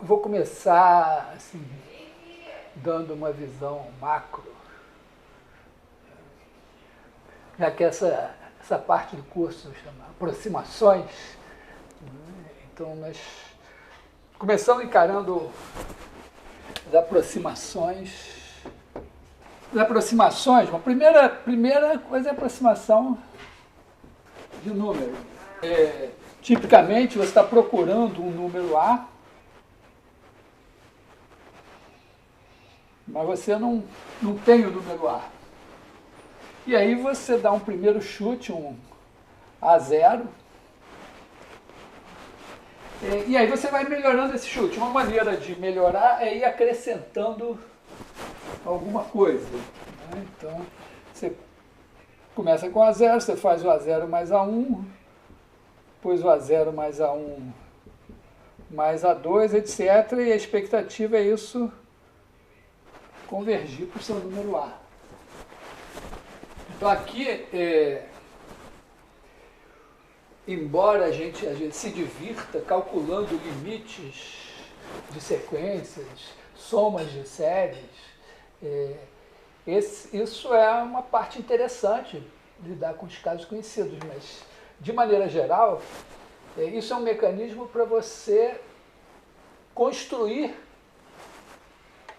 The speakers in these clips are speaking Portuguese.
vou começar assim, dando uma visão macro, já que essa parte do curso chama aproximações. Então nós começamos encarando as aproximações. As aproximações, a primeira coisa é a aproximação de número. Tipicamente você está procurando um número A, mas você não tem o número A. E aí você dá um primeiro chute, um A0, e aí você vai melhorando esse chute. Uma maneira de melhorar é ir acrescentando alguma coisa. Né? Então, você começa com A0, você faz o A0 mais A1, depois o A0 mais A1 mais A2, etc. E a expectativa é isso convergir para o seu número A. Então aqui, embora a gente se divirta calculando limites de sequências, somas de séries, isso é uma parte interessante de lidar com os casos conhecidos, mas, de maneira geral, isso é um mecanismo para você construir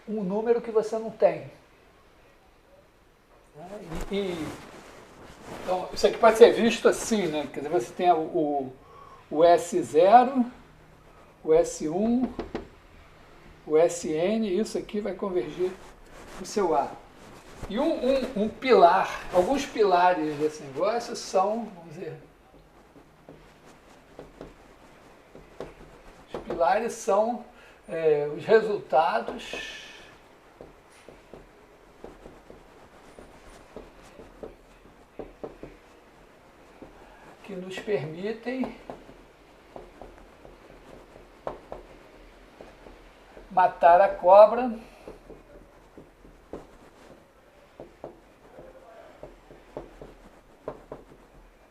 um número que você não tem. Então, isso aqui pode ser visto assim, né? Quer dizer, você tem o S0, o S1, o Sn, e isso aqui vai convergir para o seu A. E um pilar, alguns pilares desse negócio são, vamos dizer, os pilares são os resultados que nos permitem matar a cobra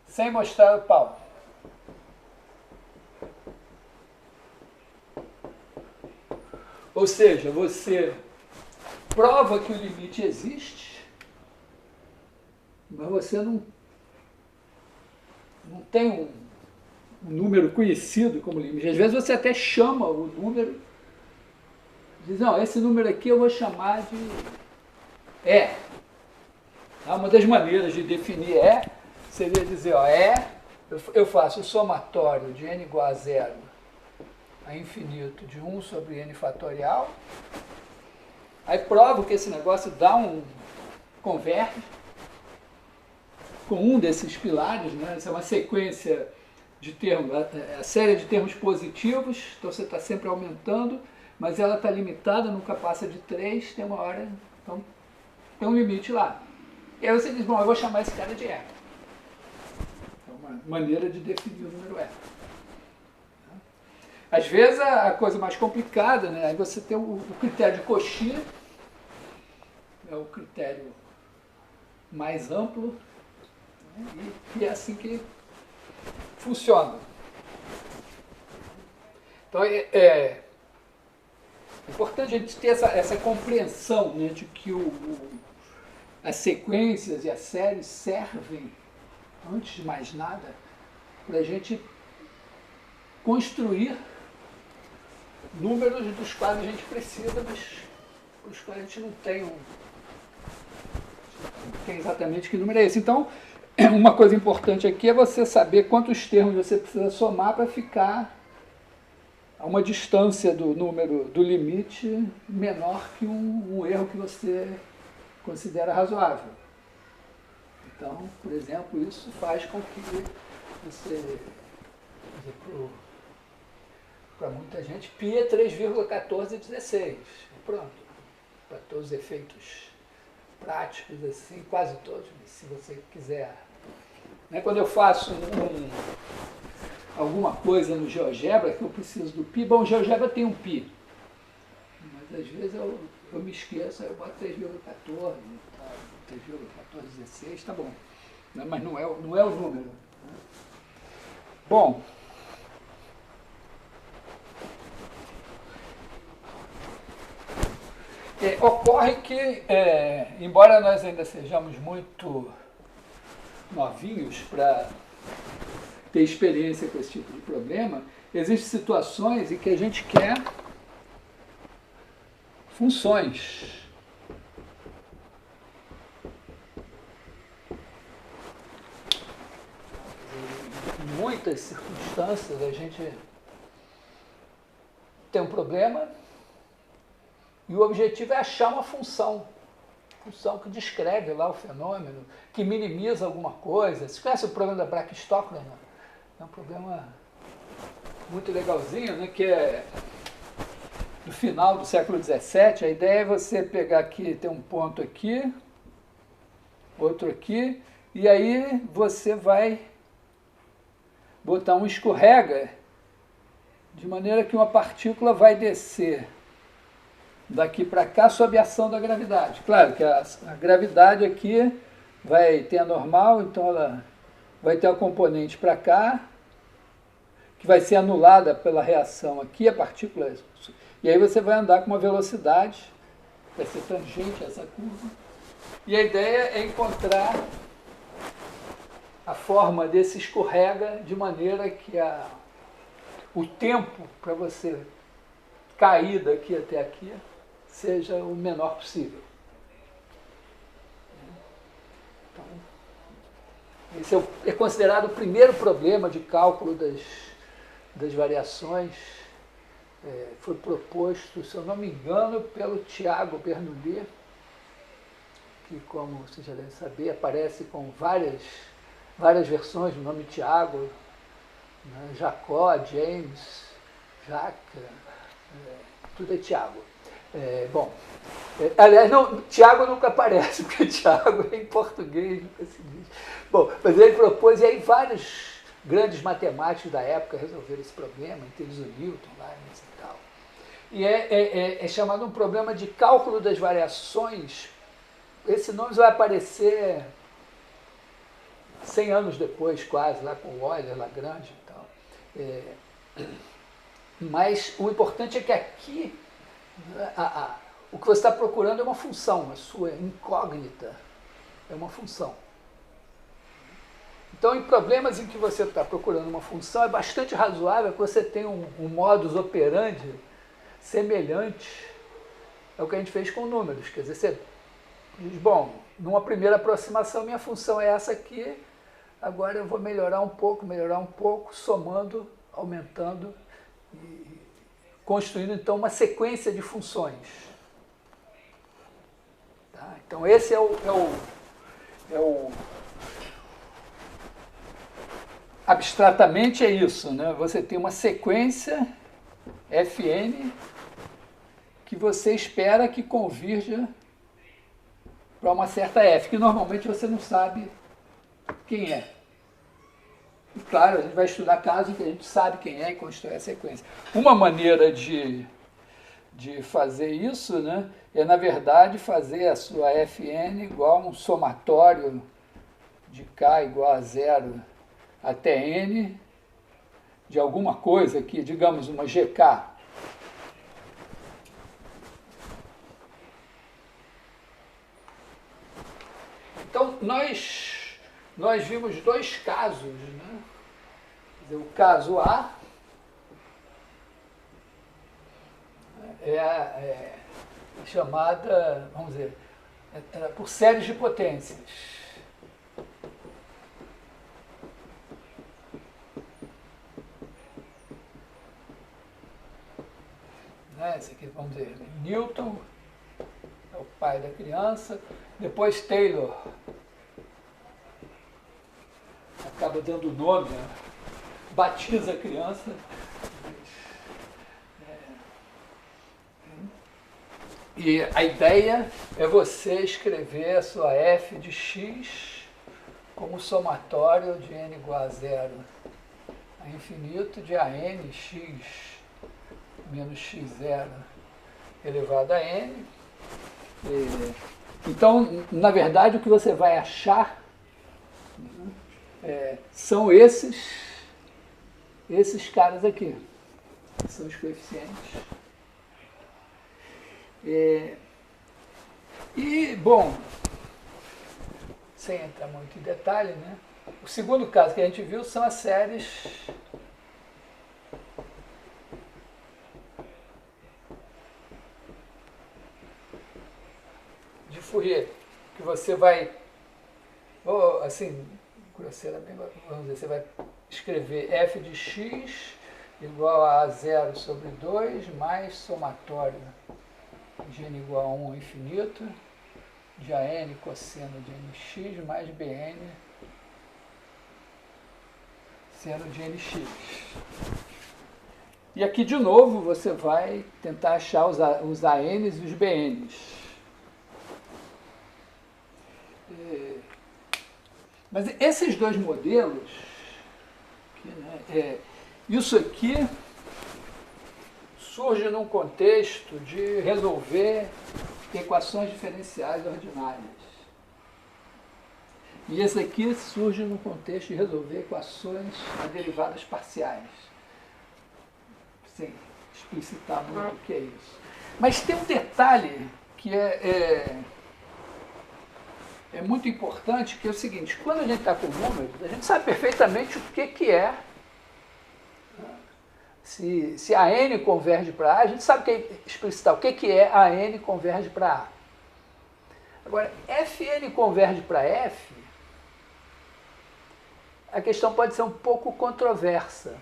sem mostrar o pau. Ou seja, você prova que o limite existe, mas você não tem um número conhecido como limite. Às vezes você até chama o número, diz, não, esse número aqui eu vou chamar de E. Uma das maneiras de definir E seria dizer, ó, eu faço o somatório de n igual a 0 a infinito de 1 sobre n fatorial, aí provo que esse negócio dá converge com um desses pilares, né? Isso é uma sequência de termos, a série de termos positivos, então você está sempre aumentando, mas ela está limitada, nunca passa de 3, tem uma hora, então tem um limite lá. E aí você diz, bom, eu vou chamar esse cara de E. É uma maneira de definir o número E. Às vezes a coisa mais complicada, né? Aí você tem o critério de Cauchy, é o critério mais amplo, né? E é assim que funciona. Então é importante a gente ter essa compreensão, né, de que as sequências e as séries servem, antes de mais nada, para a gente construir números dos quais a gente precisa, mas para os quais a gente não tem exatamente que número é esse. Então, uma coisa importante aqui é você saber quantos termos você precisa somar para ficar a uma distância do número do limite menor que um erro que você considera razoável. Então, por exemplo, isso faz com que você, para muita gente, π é 3,1416. Pronto. Para todos os efeitos práticos, assim, quase todos, mas se você quiser. Né? Quando eu faço alguma coisa no GeoGebra que eu preciso do π, bom, o GeoGebra tem um π, mas às vezes eu me esqueço, aí eu boto 3,14, 3,1416, tá bom. Mas não é o número. Bom, Ocorre que, embora nós ainda sejamos muito novinhos para ter experiência com esse tipo de problema, existem situações em que a gente quer funções. Em muitas circunstâncias a gente tem um problema e o objetivo é achar uma função que descreve lá o fenômeno, que minimiza alguma coisa. Você conhece o problema da Brach-Stockner? É um problema muito legalzinho, né? Que é do final do século XVII. A ideia é você pegar aqui, ter um ponto aqui, outro aqui, e aí você vai botar um escorrega de maneira que uma partícula vai descer daqui para cá sob a ação da gravidade. Claro que a gravidade aqui vai ter a normal, então ela vai ter a componente para cá, que vai ser anulada pela reação aqui, a partícula. E aí você vai andar com uma velocidade, vai ser tangente a essa curva. E a ideia é encontrar a forma desse escorrega de maneira que o tempo para você cair daqui até aqui seja o menor possível. Então, esse é considerado o primeiro problema de cálculo das variações. Foi proposto, se eu não me engano, pelo Tiago Bernoulli, que, como você já deve saber, aparece com várias versões do nome Tiago, né? Jacó, James, Jacques, tudo é Tiago. Aliás, não, Tiago nunca aparece, porque Tiago é em português, nunca se diz. Bom, mas ele propôs, e aí vários grandes matemáticos da época resolveram esse problema, entre eles o Newton, Leibniz e tal. E é chamado um problema de cálculo das variações. Esse nome vai aparecer 100 anos depois, quase, lá com Euler, Lagrange e tal. Mas o importante é que aqui o que você está procurando é uma função, a sua incógnita é uma função. Então, em problemas em que você está procurando uma função, é bastante razoável que você tenha um modus operandi semelhante ao que a gente fez com números. Quer dizer, você diz, bom, numa primeira aproximação, minha função é essa aqui, agora eu vou melhorar um pouco, somando, aumentando e construindo, então, uma sequência de funções. Tá? Então, esse abstratamente é isso, né? Você tem uma sequência Fn que você espera que convirja para uma certa F, que normalmente você não sabe quem é. E claro, a gente vai estudar casos em que a gente sabe quem é e constrói a sequência. Uma maneira de fazer isso, né, é, na verdade, fazer a sua Fn igual a um somatório de K igual a 0 até N de alguma coisa aqui, digamos uma GK. Então, nós vimos dois casos, né? Quer dizer, o caso A é chamada, vamos dizer, por séries de potências. Né? Esse aqui, vamos dizer, Newton é o pai da criança, depois Taylor acaba dando o nome, né? Batiza a criança. E a ideia é você escrever a sua f de x como somatório de n igual a 0 a infinito de an x menos x0 elevado a n. Então, na verdade, o que você vai achar são esses caras aqui, que são os coeficientes. E, bom, sem entrar muito em detalhe, né? O segundo caso que a gente viu são as séries de Fourier, que você vai, assim, grosseiramente, vamos dizer, você vai escrever f de x igual a 0 sobre 2 mais somatório de n igual a 1 ao infinito, de an cosseno de nx mais bn seno de nx. E aqui, de novo, você vai tentar achar os ANs e os BNs. Mas esses dois modelos, isso aqui surge num contexto de resolver equações diferenciais ordinárias. E esse aqui surge no contexto de resolver equações a derivadas parciais. Sem explicitar muito o que é isso. Mas tem um detalhe que é muito importante, que é o seguinte: quando a gente está com números, a gente sabe perfeitamente o que é. Se a n converge para A, a gente sabe explicitar o que é a n converge para A. Agora, Fn converge para F, a questão pode ser um pouco controversa.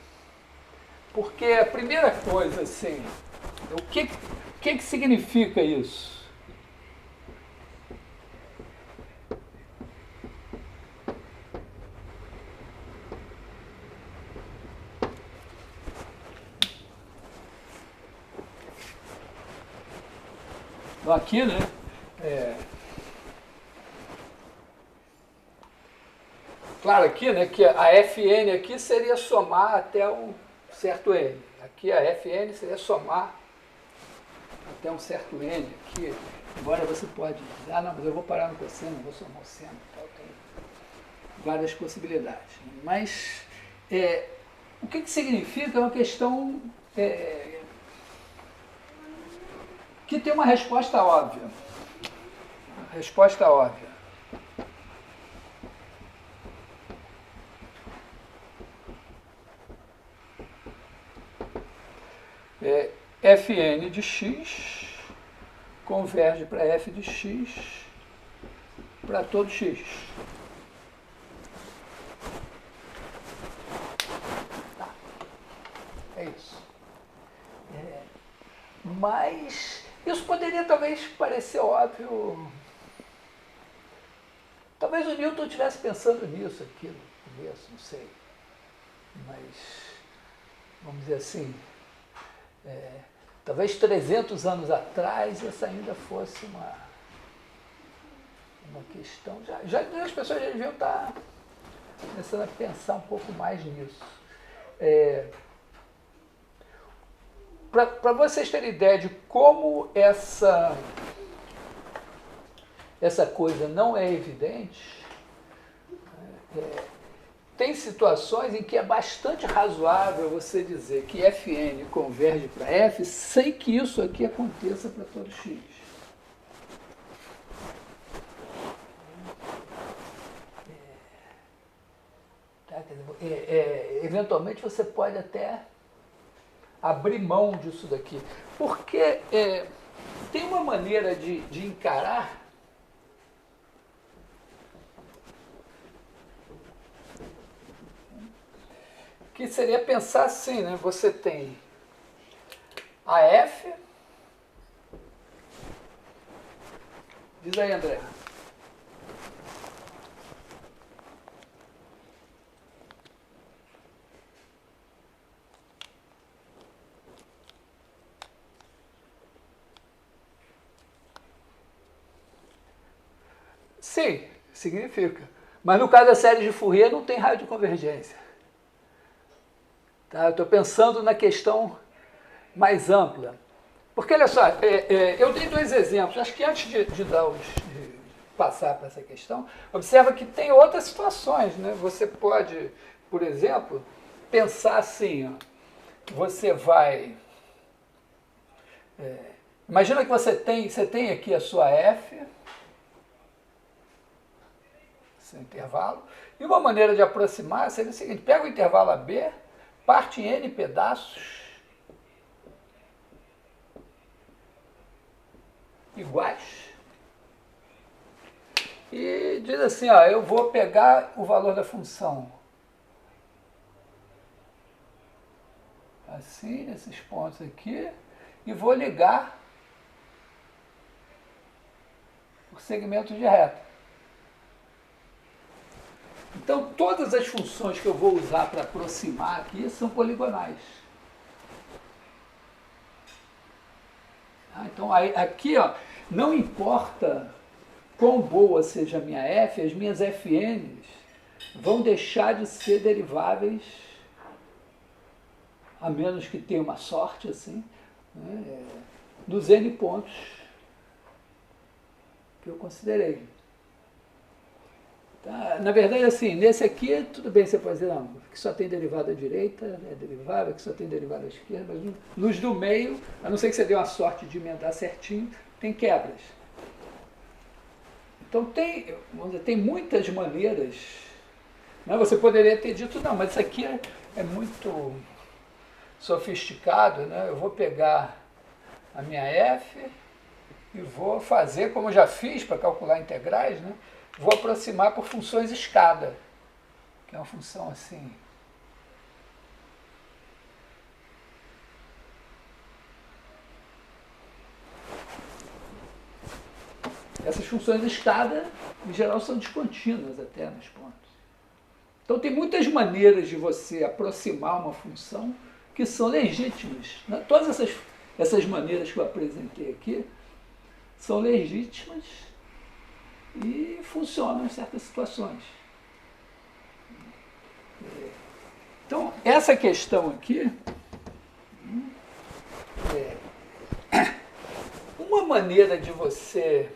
Porque a primeira coisa, assim, o que significa isso? Então, aqui, né? Claro aqui, né, que a Fn aqui seria somar até um certo n. Aqui a Fn seria somar até um certo n aqui. Agora você pode dizer, não, mas eu vou parar no cosseno, vou somar o seno. Então, tem várias possibilidades. Mas o que significa é uma questão que tem uma resposta óbvia. Resposta óbvia. Fn de x converge para f de x para todo x. Tá. É isso. Mas isso poderia talvez parecer óbvio. Talvez o Newton estivesse pensando nisso aqui no começo, não sei. Mas, vamos dizer assim, talvez 300 anos atrás essa ainda fosse uma questão. Já as pessoas já deviam estar começando a pensar um pouco mais nisso. Para vocês terem ideia de como essa coisa não é evidente, tem situações em que é bastante razoável você dizer que Fn converge para F sem que isso aqui aconteça para todo x. Eventualmente você pode até abrir mão disso daqui, porque tem uma maneira de encarar que seria pensar assim, né? Você tem a F. Diz aí, André. Sim, significa. Mas no caso da série de Fourier não tem raio de convergência. Tá? Eu estou pensando na questão mais ampla. Porque, olha só, eu dei dois exemplos. Acho que antes de passar para essa questão, observa que tem outras situações, né? Você pode, por exemplo, pensar assim, ó, você vai Imagina que você tem aqui a sua F, seu intervalo, e uma maneira de aproximar seria o seguinte: pega o intervalo AB, parte em N pedaços iguais e diz assim, ó, eu vou pegar o valor da função assim, nesses pontos aqui, e vou ligar por segmentos de reta. Então, todas as funções que eu vou usar para aproximar aqui são poligonais. Então, aqui, ó, não importa quão boa seja a minha f, as minhas fn's vão deixar de ser deriváveis, a menos que tenha uma sorte, assim, né, nos n pontos que eu considerei. Tá? Na verdade, assim, nesse aqui, tudo bem, você pode dizer, não, que só tem derivada à direita, é derivável, que só tem derivada à esquerda, mas nos do meio, a não ser que você dê uma sorte de emendar certinho, tem quebras. Então, vamos dizer, tem muitas maneiras, né? Você poderia ter dito, não, mas isso aqui é muito sofisticado, né? Eu vou pegar a minha f e vou fazer, como eu já fiz para calcular integrais, né? Vou aproximar por funções escada, que é uma função assim. Essas funções escada, em geral, são descontínuas até nos pontos. Então, tem muitas maneiras de você aproximar uma função que são legítimas. Né? Todas essas maneiras que eu apresentei aqui são legítimas e funcionam em certas situações. Então, essa questão aqui, uma maneira de você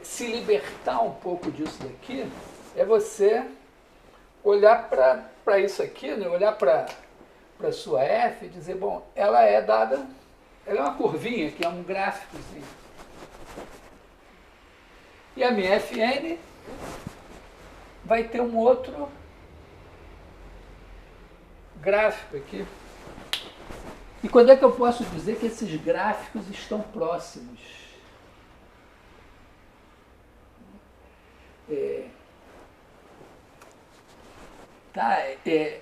se libertar um pouco disso daqui é você olhar para isso aqui, né? Olhar para a sua f e dizer, bom, ela é dada, ela é uma curvinha, que é um gráficozinho. E a minha Fn vai ter um outro gráfico aqui. E quando é que eu posso dizer que esses gráficos estão próximos?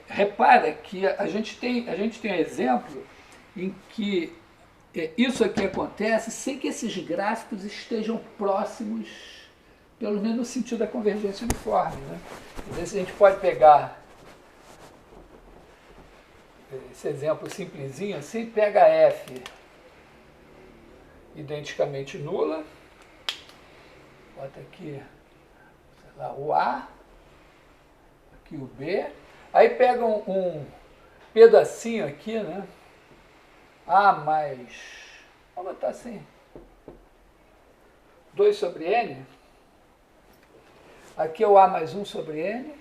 Repara que a gente tem um exemplo em que isso aqui acontece sem que esses gráficos estejam próximos, pelo menos no sentido da convergência uniforme. Né? Às vezes a gente pode pegar esse exemplo simplesinho assim, pega f identicamente nula, bota aqui, sei lá, o A, aqui o B, aí pega um pedacinho aqui, né? A mais, vamos botar assim, 2 sobre N, aqui é o A mais 1 sobre N,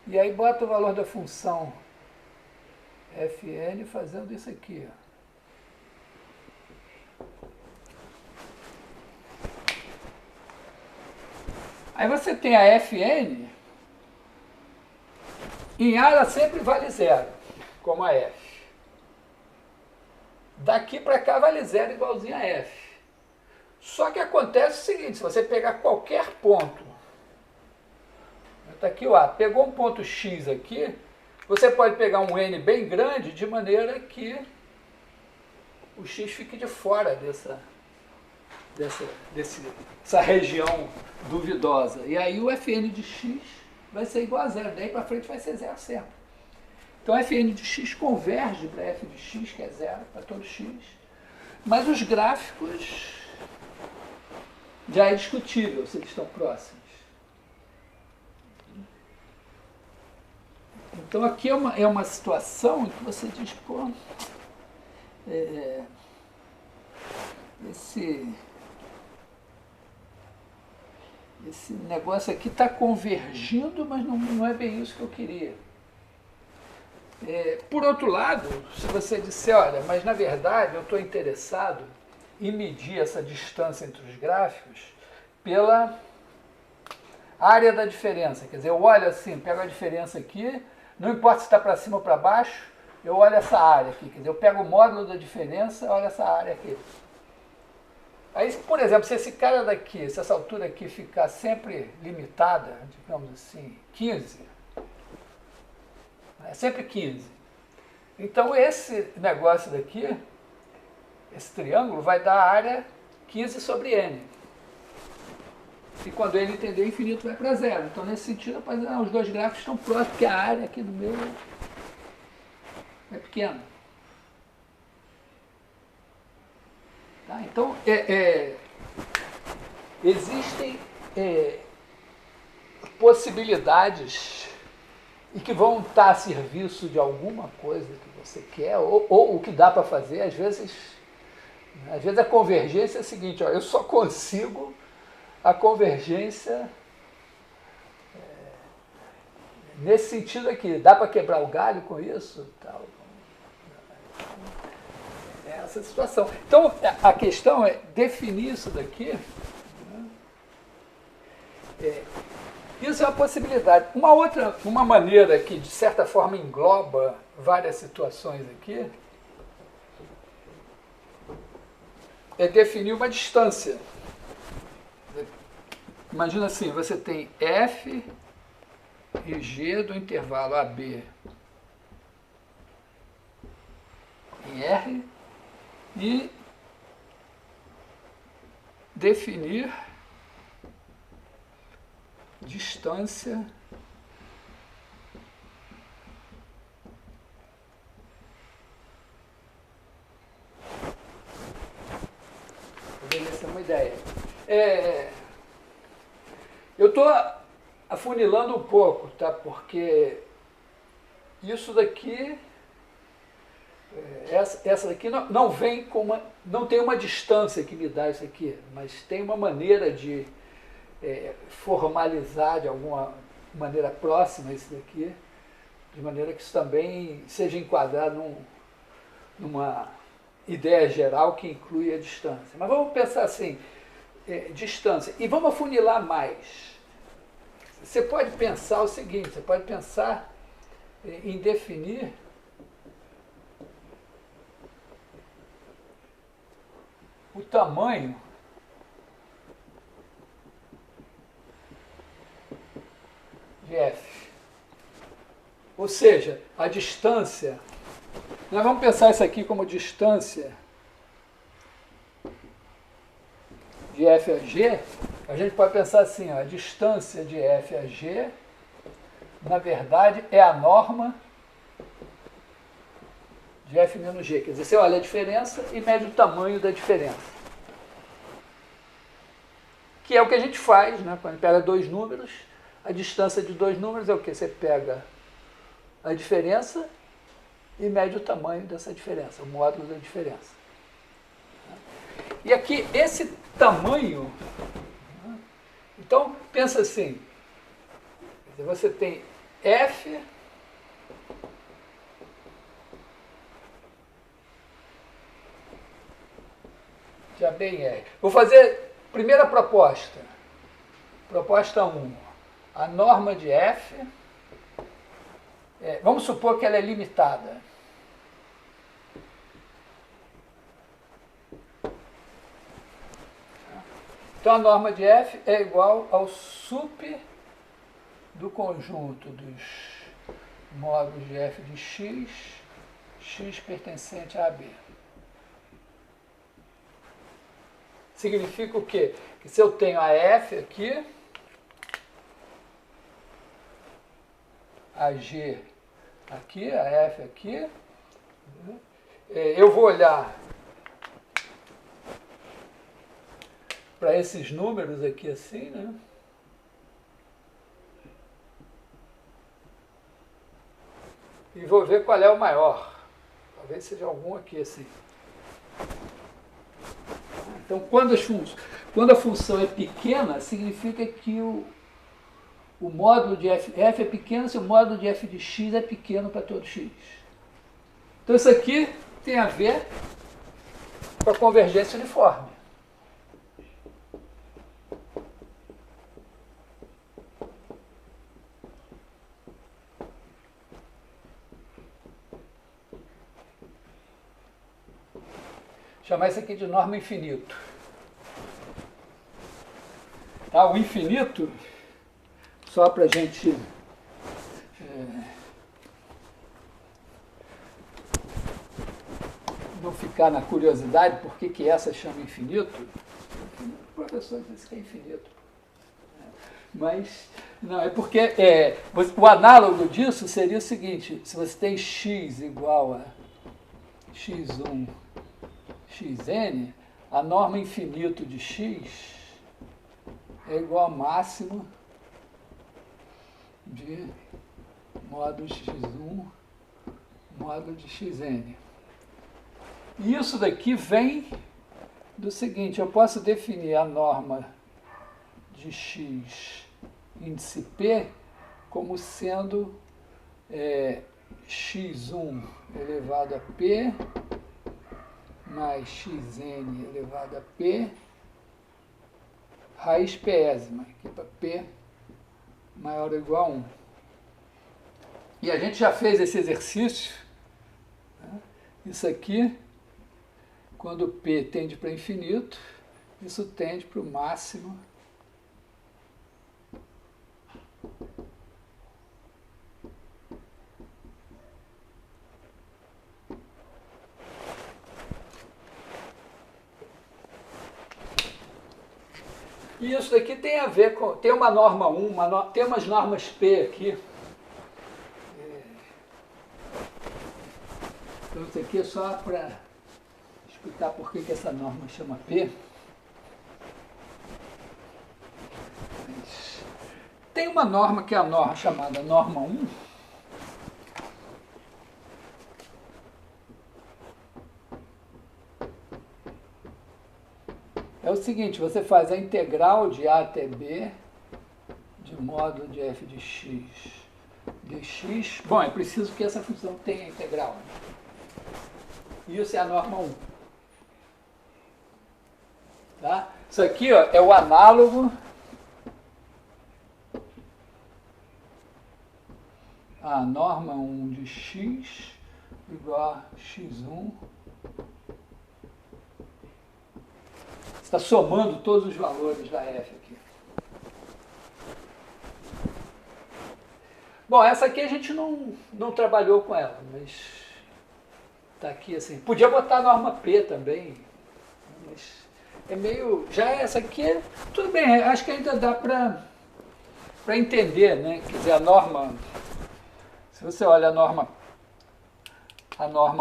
e aí bota o valor da função Fn fazendo isso aqui, ó. Aí você tem a Fn, em A ela sempre vale zero, como a F. Daqui para cá vale zero igualzinho a F. Só que acontece o seguinte, se você pegar qualquer ponto, está aqui o A, pegou um ponto X aqui, você pode pegar um N bem grande, de maneira que o X fique de fora dessa região duvidosa. E aí o Fn de x vai ser igual a zero. Daí para frente vai ser zero sempre. Então Fn de x converge para f de x, que é zero, para todo x. Mas os gráficos já é discutível se eles estão próximos. Então aqui é uma situação em que você diz, pô, esse negócio aqui está convergindo, mas não é bem isso que eu queria. Por outro lado, se você disser, olha, mas na verdade eu estou interessado em medir essa distância entre os gráficos pela área da diferença. Quer dizer, eu olho assim, pego a diferença aqui, não importa se está para cima ou para baixo, eu olho essa área aqui. Quer dizer, eu pego o módulo da diferença, olho essa área aqui. Aí, por exemplo, se esse cara daqui, se essa altura aqui ficar sempre limitada, digamos assim, 15, é sempre 15. Então esse negócio daqui, esse triângulo, vai dar a área 15 sobre n. E quando n tender ao infinito vai para zero. Então nesse sentido, os dois gráficos estão próximos, porque a área aqui do meio é pequena. Tá? Então existem possibilidades e que vão estar a serviço de alguma coisa que você quer, ou o que dá para fazer. Às vezes a convergência é a seguinte, ó, eu só consigo a convergência nesse sentido aqui. Dá para quebrar o galho com isso? Tal. É essa situação. Então, a questão é definir isso daqui. Isso é uma possibilidade. Uma maneira que, de certa forma, engloba várias situações aqui, é definir uma distância. Imagina assim, você tem f e g do intervalo AB em R e definir distância essa é uma ideia. Eu estou afunilando um pouco, tá? Porque isso daqui, essa daqui não vem com não tem uma distância que me dá isso aqui, mas tem uma maneira de formalizar de alguma maneira próxima isso daqui, de maneira que isso também seja enquadrado numa ideia geral que inclui a distância. Mas vamos pensar assim, distância, e vamos afunilar mais. Você pode pensar o seguinte, você pode pensar em definir o tamanho de f. Ou seja, a distância. Nós vamos pensar isso aqui como distância de f a g. A gente pode pensar assim, ó, a distância de f a g, na verdade, é a norma de f menos g. Quer dizer, você olha a diferença e mede o tamanho da diferença. Que é o que a gente faz, né? Quando a gente pega dois números, a distância de dois números é o quê? Você pega a diferença e mede o tamanho dessa diferença, o módulo da diferença. E aqui, esse tamanho, então, pensa assim, você tem f de AB em R. Vou fazer primeira proposta. Proposta 1. A norma de f, vamos supor que ela é limitada. Então a norma de f é igual ao sup do conjunto dos módulos de f de x, x pertencente a AB. Significa o quê? Que se eu tenho a f aqui, a g aqui, a f aqui, eu vou olhar para esses números aqui assim, né? E vou ver qual é o maior. Talvez seja algum aqui assim. Então, quando a função é pequena, significa que o módulo de f é pequeno se o módulo de f de x é pequeno para todo x. Então isso aqui tem a ver com a convergência uniforme. Chamar isso aqui de norma infinito. Tá? O infinito, só para a gente não ficar na curiosidade por que essa chama infinito, o professor disse que é infinito. Mas, não, é porque o análogo disso seria o seguinte: se você tem x igual a x1, xn, a norma infinito de x é igual a máximo de módulo x1, módulo de xn. E isso daqui vem do seguinte: eu posso definir a norma de x índice p como sendo x1 elevado a p mais xn elevado a p raiz pésima, aqui para p maior ou igual a 1. E a gente já fez esse exercício, né? Isso aqui, quando p tende para infinito, isso tende para o máximo e isso daqui tem a ver com... Tem uma norma 1, tem umas normas P aqui. Então isso aqui é só para explicar por que essa norma chama P. Tem uma norma que é a norma chamada norma 1. É o seguinte: você faz a integral de A até B de módulo de f de x dx. Bom, é preciso que essa função tenha integral. Isso é a norma 1. Tá? Isso aqui, ó, é o análogo à norma 1 de x igual a x1. Está somando todos os valores da f aqui. Bom, essa aqui a gente não trabalhou com ela, mas está aqui assim. Podia botar a norma P também, mas é meio... Já essa aqui, tudo bem, acho que ainda dá para entender, né? Quer dizer, a norma... Se você olha a norma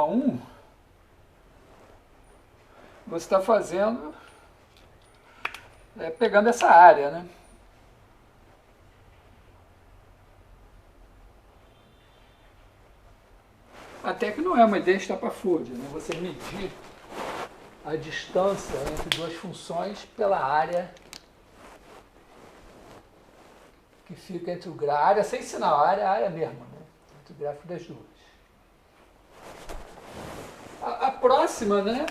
1, você está fazendo... pegando essa área, né? Até que não é uma ideia estapafúrdia, né? Você medir a distância entre duas funções pela área que fica entre o gráfico, a área sem sinal, a área mesmo, né? Entre o gráfico das duas. A próxima, né?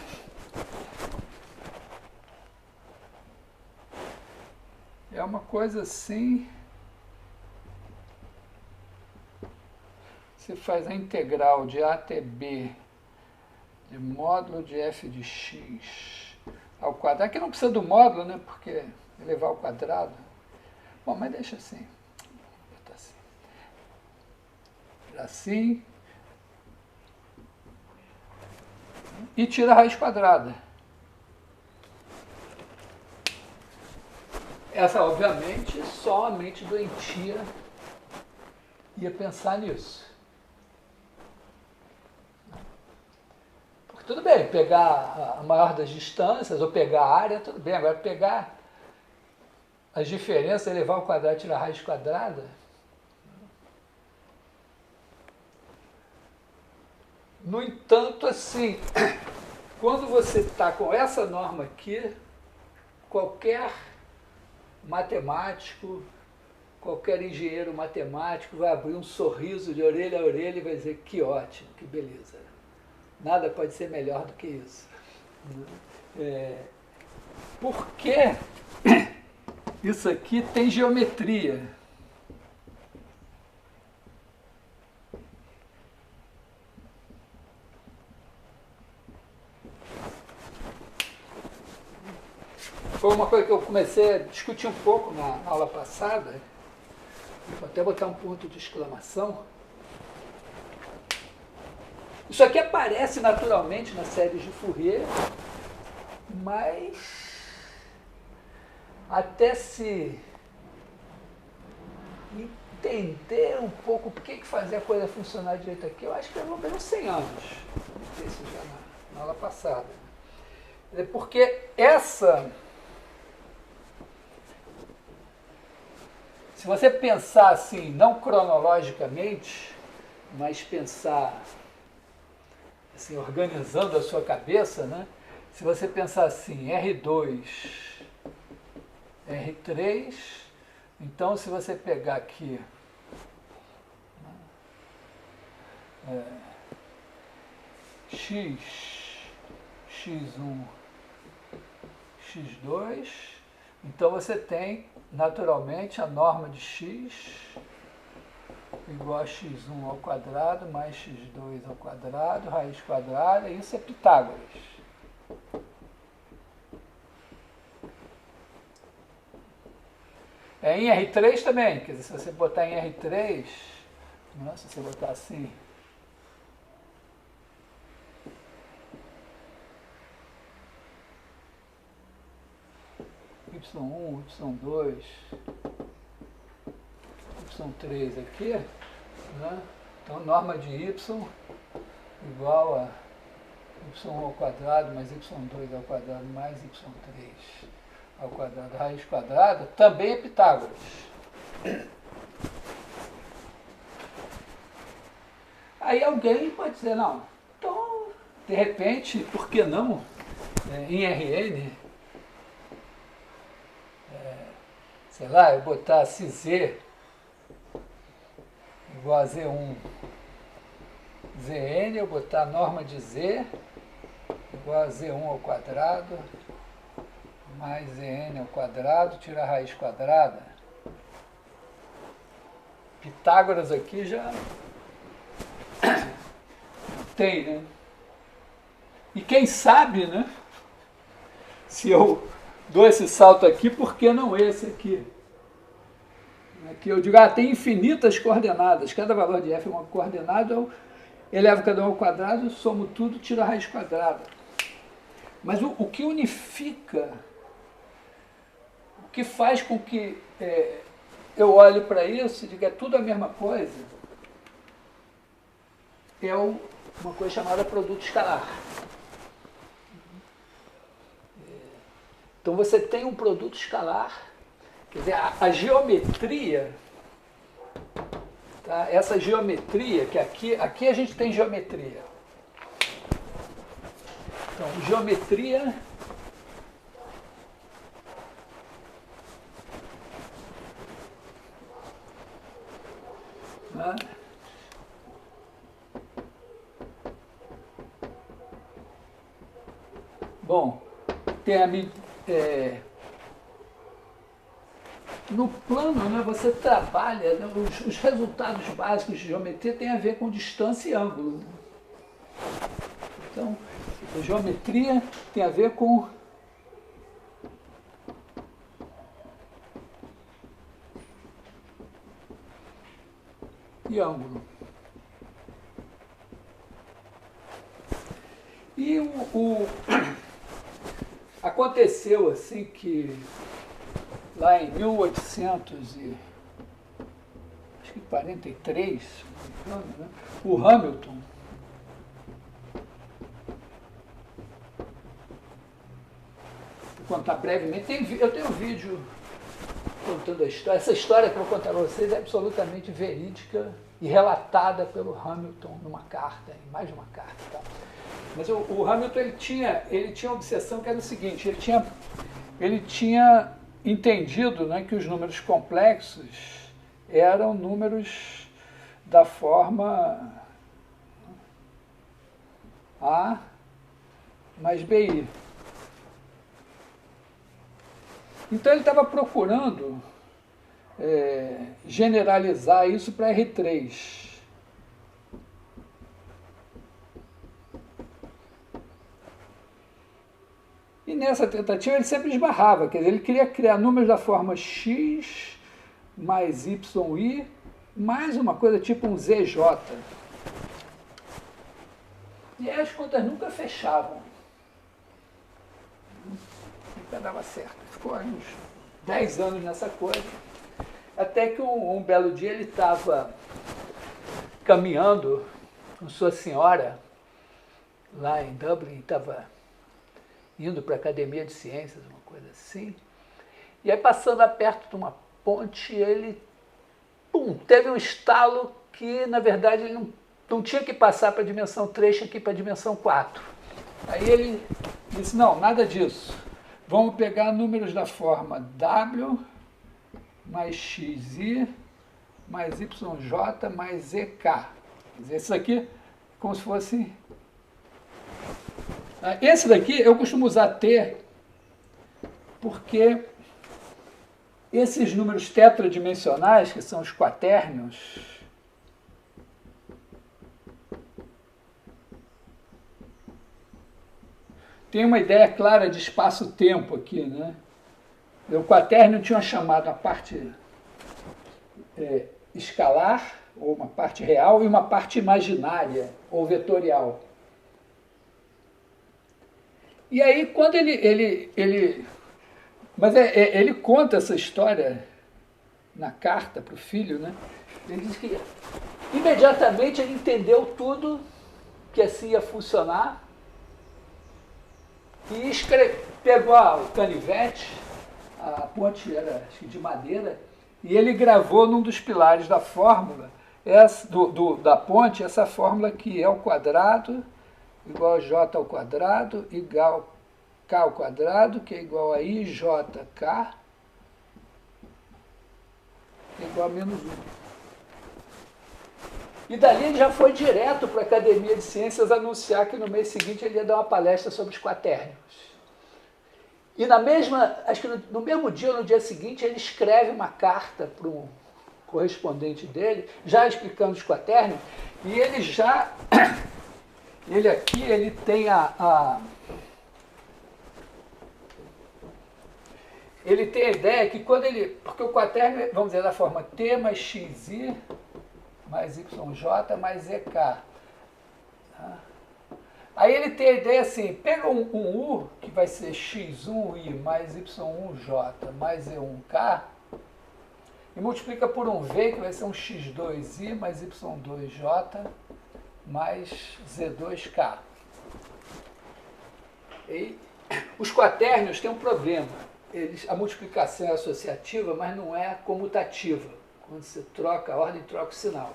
É uma coisa assim, você faz a integral de A até B de módulo de f de x ao quadrado. Aqui não precisa do módulo, né, porque elevar ao quadrado. Bom, mas deixa assim. Vou botar assim. Assim. E tira a raiz quadrada. Essa, obviamente, só a mente doentia ia pensar nisso. Porque tudo bem, pegar a maior das distâncias, ou pegar a área, tudo bem. Agora, pegar as diferenças, elevar ao quadrado e tirar a raiz quadrada... No entanto, assim, quando você está com essa norma aqui, qualquer matemático, qualquer engenheiro matemático vai abrir um sorriso de orelha a orelha e vai dizer que ótimo, que beleza. Nada pode ser melhor do que isso. Porque isso aqui tem geometria. Foi uma coisa que eu comecei a discutir um pouco na aula passada. Vou até botar um ponto de exclamação. Isso aqui aparece naturalmente nas séries de Fourier, mas até se entender um pouco por que fazer a coisa funcionar direito aqui, eu acho que levou menos 100 anos. Não sei se já na aula passada. Porque se você pensar assim, não cronologicamente, mas pensar assim, organizando a sua cabeça, né? Se você pensar assim, R2, R3, então se você pegar aqui X, X1, X2, então você tem naturalmente a norma de X igual a x1 ao quadrado mais x2 ao quadrado, raiz quadrada, isso é Pitágoras. Em R3 também, quer dizer, se você botar em R3, né, se você botar assim, y1, y2, y3 aqui, né? Então norma de y igual a y1 ao quadrado mais y2 ao quadrado mais y3 ao quadrado, raiz quadrada, também é Pitágoras. Aí alguém pode dizer, não, então, de repente, por que não, em Rn, sei lá, eu botar z igual a Z1 Zn, eu botar a norma de Z igual a Z1 ao quadrado mais Zn ao quadrado, tirar a raiz quadrada. Pitágoras aqui já tem, né? E quem sabe, né? Se eu dou esse salto aqui, por que não esse aqui? Aqui eu digo, tem infinitas coordenadas, cada valor de f é uma coordenada, eu elevo cada um ao quadrado, somo tudo, tiro a raiz quadrada. Mas o que unifica, o que faz com que eu olhe para isso e diga, é tudo a mesma coisa, é uma coisa chamada produto escalar. Então você tem um produto escalar. Quer dizer, a geometria, tá? Essa geometria, que aqui a gente tem geometria. Então, geometria né? Bom, tem a no plano, né, você trabalha, né, os resultados básicos de geometria têm a ver com distância e ângulo. Né? Então, a geometria tem a ver com e ângulo. E aconteceu assim que lá em 1843, né, o Hamilton vou contar brevemente, eu tenho um vídeo contando a história. Essa história que eu vou contar para vocês é absolutamente verídica e relatada pelo Hamilton numa carta, em mais de uma carta. Tá? Mas o Hamilton ele tinha uma obsessão que era o seguinte, ele tinha entendido, né, que os números complexos eram números da forma A mais BI. Então ele estava procurando generalizar isso para R3. E nessa tentativa ele sempre esbarrava, quer dizer, ele queria criar números da forma x mais yi mais uma coisa tipo um zj. E aí as contas nunca fechavam. Nunca dava certo. Ficou uns 10 anos nessa coisa. Até que um belo dia ele estava caminhando com sua senhora lá em Dublin, estava indo para a Academia de Ciências, uma coisa assim. E aí passando perto de uma ponte, ele teve um estalo que, na verdade, ele não tinha que passar para a dimensão 3, tinha que ir para a dimensão 4. Aí ele disse, não, nada disso. Vamos pegar números da forma W mais XI mais YJ mais EK. Quer dizer, isso aqui é como se fosse... Esse daqui eu costumo usar T porque esses números tetradimensionais, que são os quaternions, tem uma ideia clara de espaço-tempo aqui, né? O quaternio tinha chamado a parte escalar, ou uma parte real, e uma parte imaginária, ou vetorial. E aí, quando ele conta essa história na carta para o filho, né? Ele diz que imediatamente ele entendeu tudo, que assim ia funcionar, e pegou o canivete, a ponte era acho que de madeira, e ele gravou num dos pilares da fórmula, da ponte, essa fórmula que é o quadrado igual a j ao quadrado, igual k ao quadrado, que é igual a ijk, que é igual a menos 1. E dali ele já foi direto para a Academia de Ciências anunciar que no mês seguinte ele ia dar uma palestra sobre os quaternions. E acho que no mesmo dia ou no dia seguinte ele escreve uma carta para um correspondente dele, já explicando os quaternions, e ele aqui, ele tem ele tem a ideia que quando porque o quaternio, vamos dizer, da forma T mais XI mais YJ mais EK. Tá? Aí ele tem a ideia assim, pega um U, que vai ser X1I mais Y1J mais E1K, e multiplica por um V, que vai ser um X2I mais Y2J mais Z2K. E os quaternions têm um problema. A multiplicação é associativa, mas não é comutativa. Quando você troca a ordem, troca o sinal.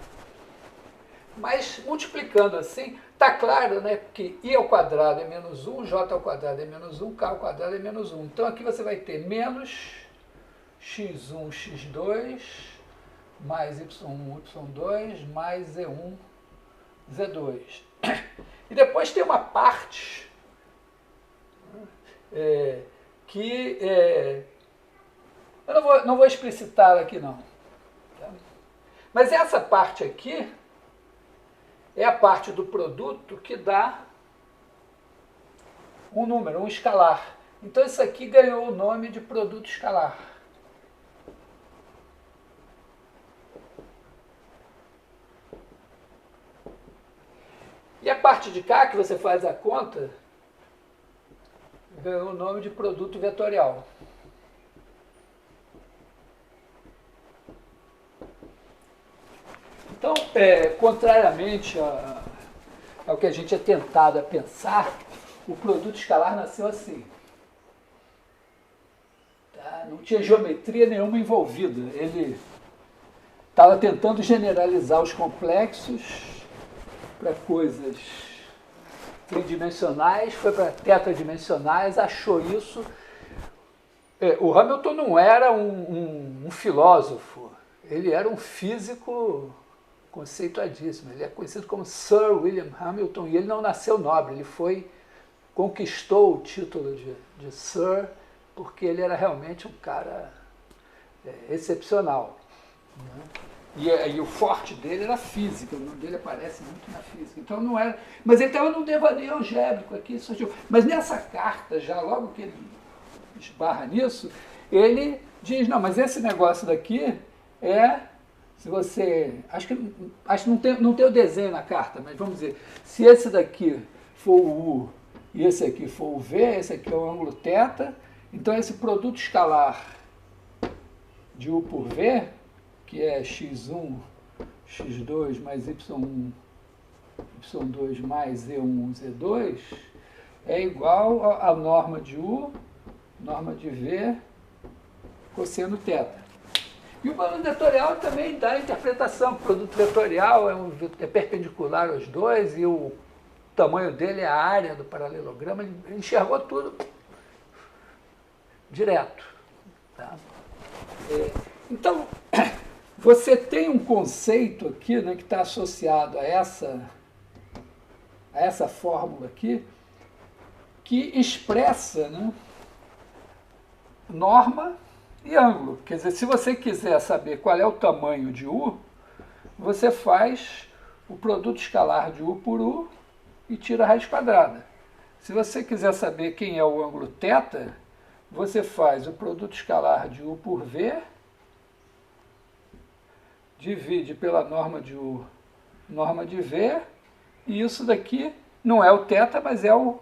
Mas multiplicando assim, está claro, né, que I ao quadrado é menos 1, J ao quadrado é menos 1, K ao quadrado é menos 1. Então aqui você vai ter menos X1, X2, mais Y1, Y2, mais Z1, Z2. E depois tem uma parte que eu não vou explicitar aqui não. Tá? Mas essa parte aqui é a parte do produto que dá um número, um escalar. Então isso aqui ganhou o nome de produto escalar. E a parte de cá, que você faz a conta, ganhou o nome de produto vetorial. Então, contrariamente ao que a gente é tentado a pensar, o produto escalar nasceu assim. Tá? Não tinha geometria nenhuma envolvida. Ele estava tentando generalizar os complexos para coisas tridimensionais, foi para tetradimensionais, achou isso. O Hamilton não era um filósofo, ele era um físico conceituadíssimo. Ele é conhecido como Sir William Hamilton, e ele não nasceu nobre, ele conquistou o título de Sir, porque ele era realmente um cara excepcional, né? E o forte dele era a física, o nome dele aparece muito na física. Então não era. Mas ele estava num devaneio algébrico aqui, surgiu. Mas nessa carta, já logo que ele esbarra nisso, ele diz, não, mas esse negócio daqui se você. Acho que não tem o desenho na carta, mas vamos dizer, se esse daqui for o U e esse aqui for o V, esse aqui é o ângulo θ, então esse produto escalar de U por V, que é x1, x2 mais y1, y2 mais z1, z2, é igual a norma de U, norma de V, cosseno θ. E o produto vetorial também dá a interpretação. O produto vetorial é perpendicular aos dois e o tamanho dele é a área do paralelograma. Ele enxergou tudo direto. Tá? Então, você tem um conceito aqui, né, que está associado a essa fórmula aqui, que expressa, né, norma e ângulo. Quer dizer, se você quiser saber qual é o tamanho de U, você faz o produto escalar de U por U e tira a raiz quadrada. Se você quiser saber quem é o ângulo θ, você faz o produto escalar de U por V, divide pela norma de U, norma de V, e isso daqui não é o θ, mas é o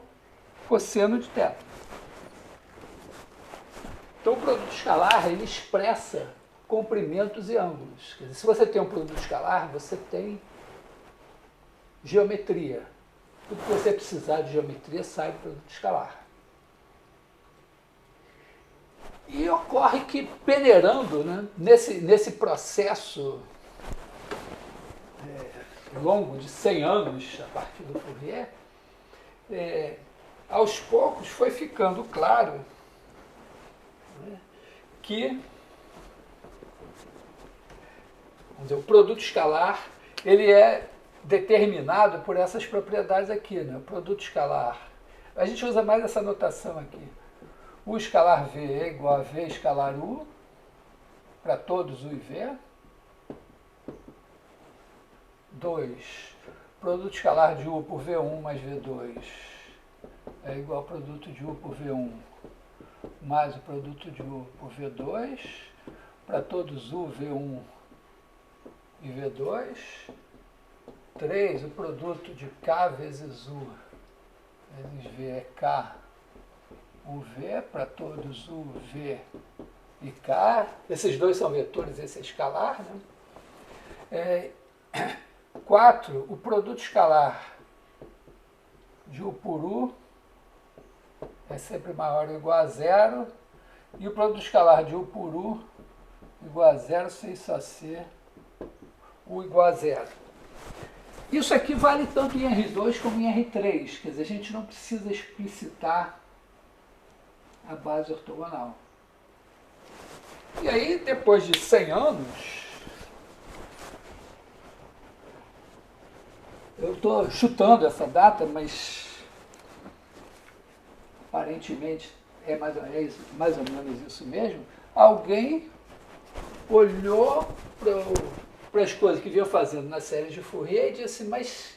cosseno de θ. Então, o produto escalar, ele expressa comprimentos e ângulos. Quer dizer, se você tem um produto escalar, você tem geometria. Tudo que você precisar de geometria sai do produto escalar. E ocorre que, peneirando, né, nesse processo longo de 100 anos, a partir do Fourier, aos poucos foi ficando claro que, vamos dizer, o produto escalar ele é determinado por essas propriedades aqui, né? O produto escalar, a gente usa mais essa notação aqui. U escalar V é igual a V escalar U, para todos U e V. 2. Produto escalar de U por V1 mais V2 é igual ao produto de U por V1 mais o produto de U por V2, para todos U, V1 e V2. 3. O produto de K vezes U vezes V é K, UV, para todos U, V e K. Esses dois são vetores, esse é escalar, né? 4. O produto escalar de U por U é sempre maior ou igual a zero, e o produto escalar de U por U igual a zero sem só ser U igual a zero. Isso aqui vale tanto em R2 como em R3, quer dizer, a gente não precisa explicitar a base ortogonal. E aí, depois de 100 anos, eu estou chutando essa data, mas aparentemente é mais ou menos isso mesmo, alguém olhou para as coisas que vinha fazendo na série de Fourier e disse, mas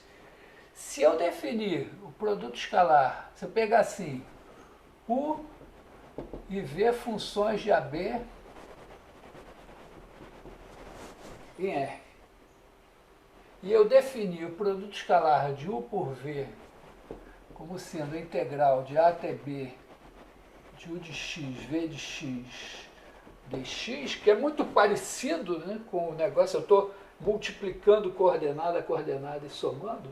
se eu definir o produto escalar, se eu pegar assim, U e V funções de AB em R, e eu definir o produto escalar de U por V como sendo a integral de A até B de U de x, V de x, dx, que é muito parecido, né, com o negócio, eu estou multiplicando coordenada a coordenada e somando.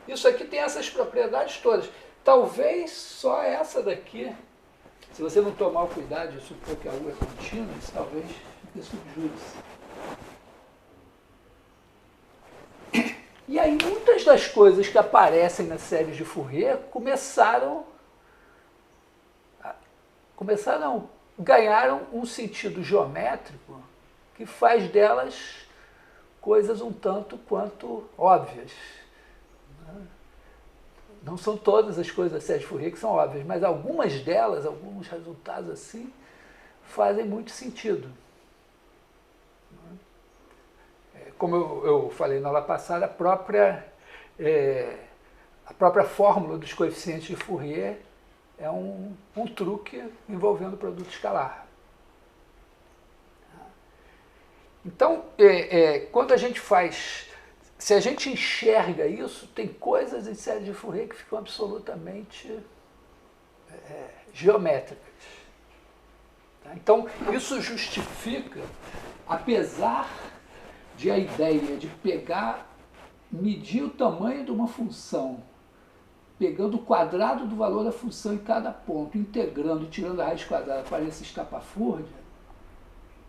Isso aqui tem essas propriedades todas. Talvez só essa daqui, se você não tomar o cuidado de supor que a U é contínua, isso talvez fique subjúdice. E aí muitas das coisas que aparecem nas séries de Fourier ganharam um sentido geométrico que faz delas coisas um tanto quanto óbvias. Não são todas as coisas da série de Fourier que são óbvias, mas algumas delas, alguns resultados assim, fazem muito sentido. Como eu falei na aula passada, a própria fórmula dos coeficientes de Fourier é um truque envolvendo produto escalar. Então, quando a gente faz, se a gente enxerga isso, tem coisas em série de Fourier que ficam absolutamente geométricas. Tá? Então, isso justifica, apesar de a ideia de medir o tamanho de uma função, pegando o quadrado do valor da função em cada ponto, integrando e tirando a raiz quadrada para esse estapafúrdia,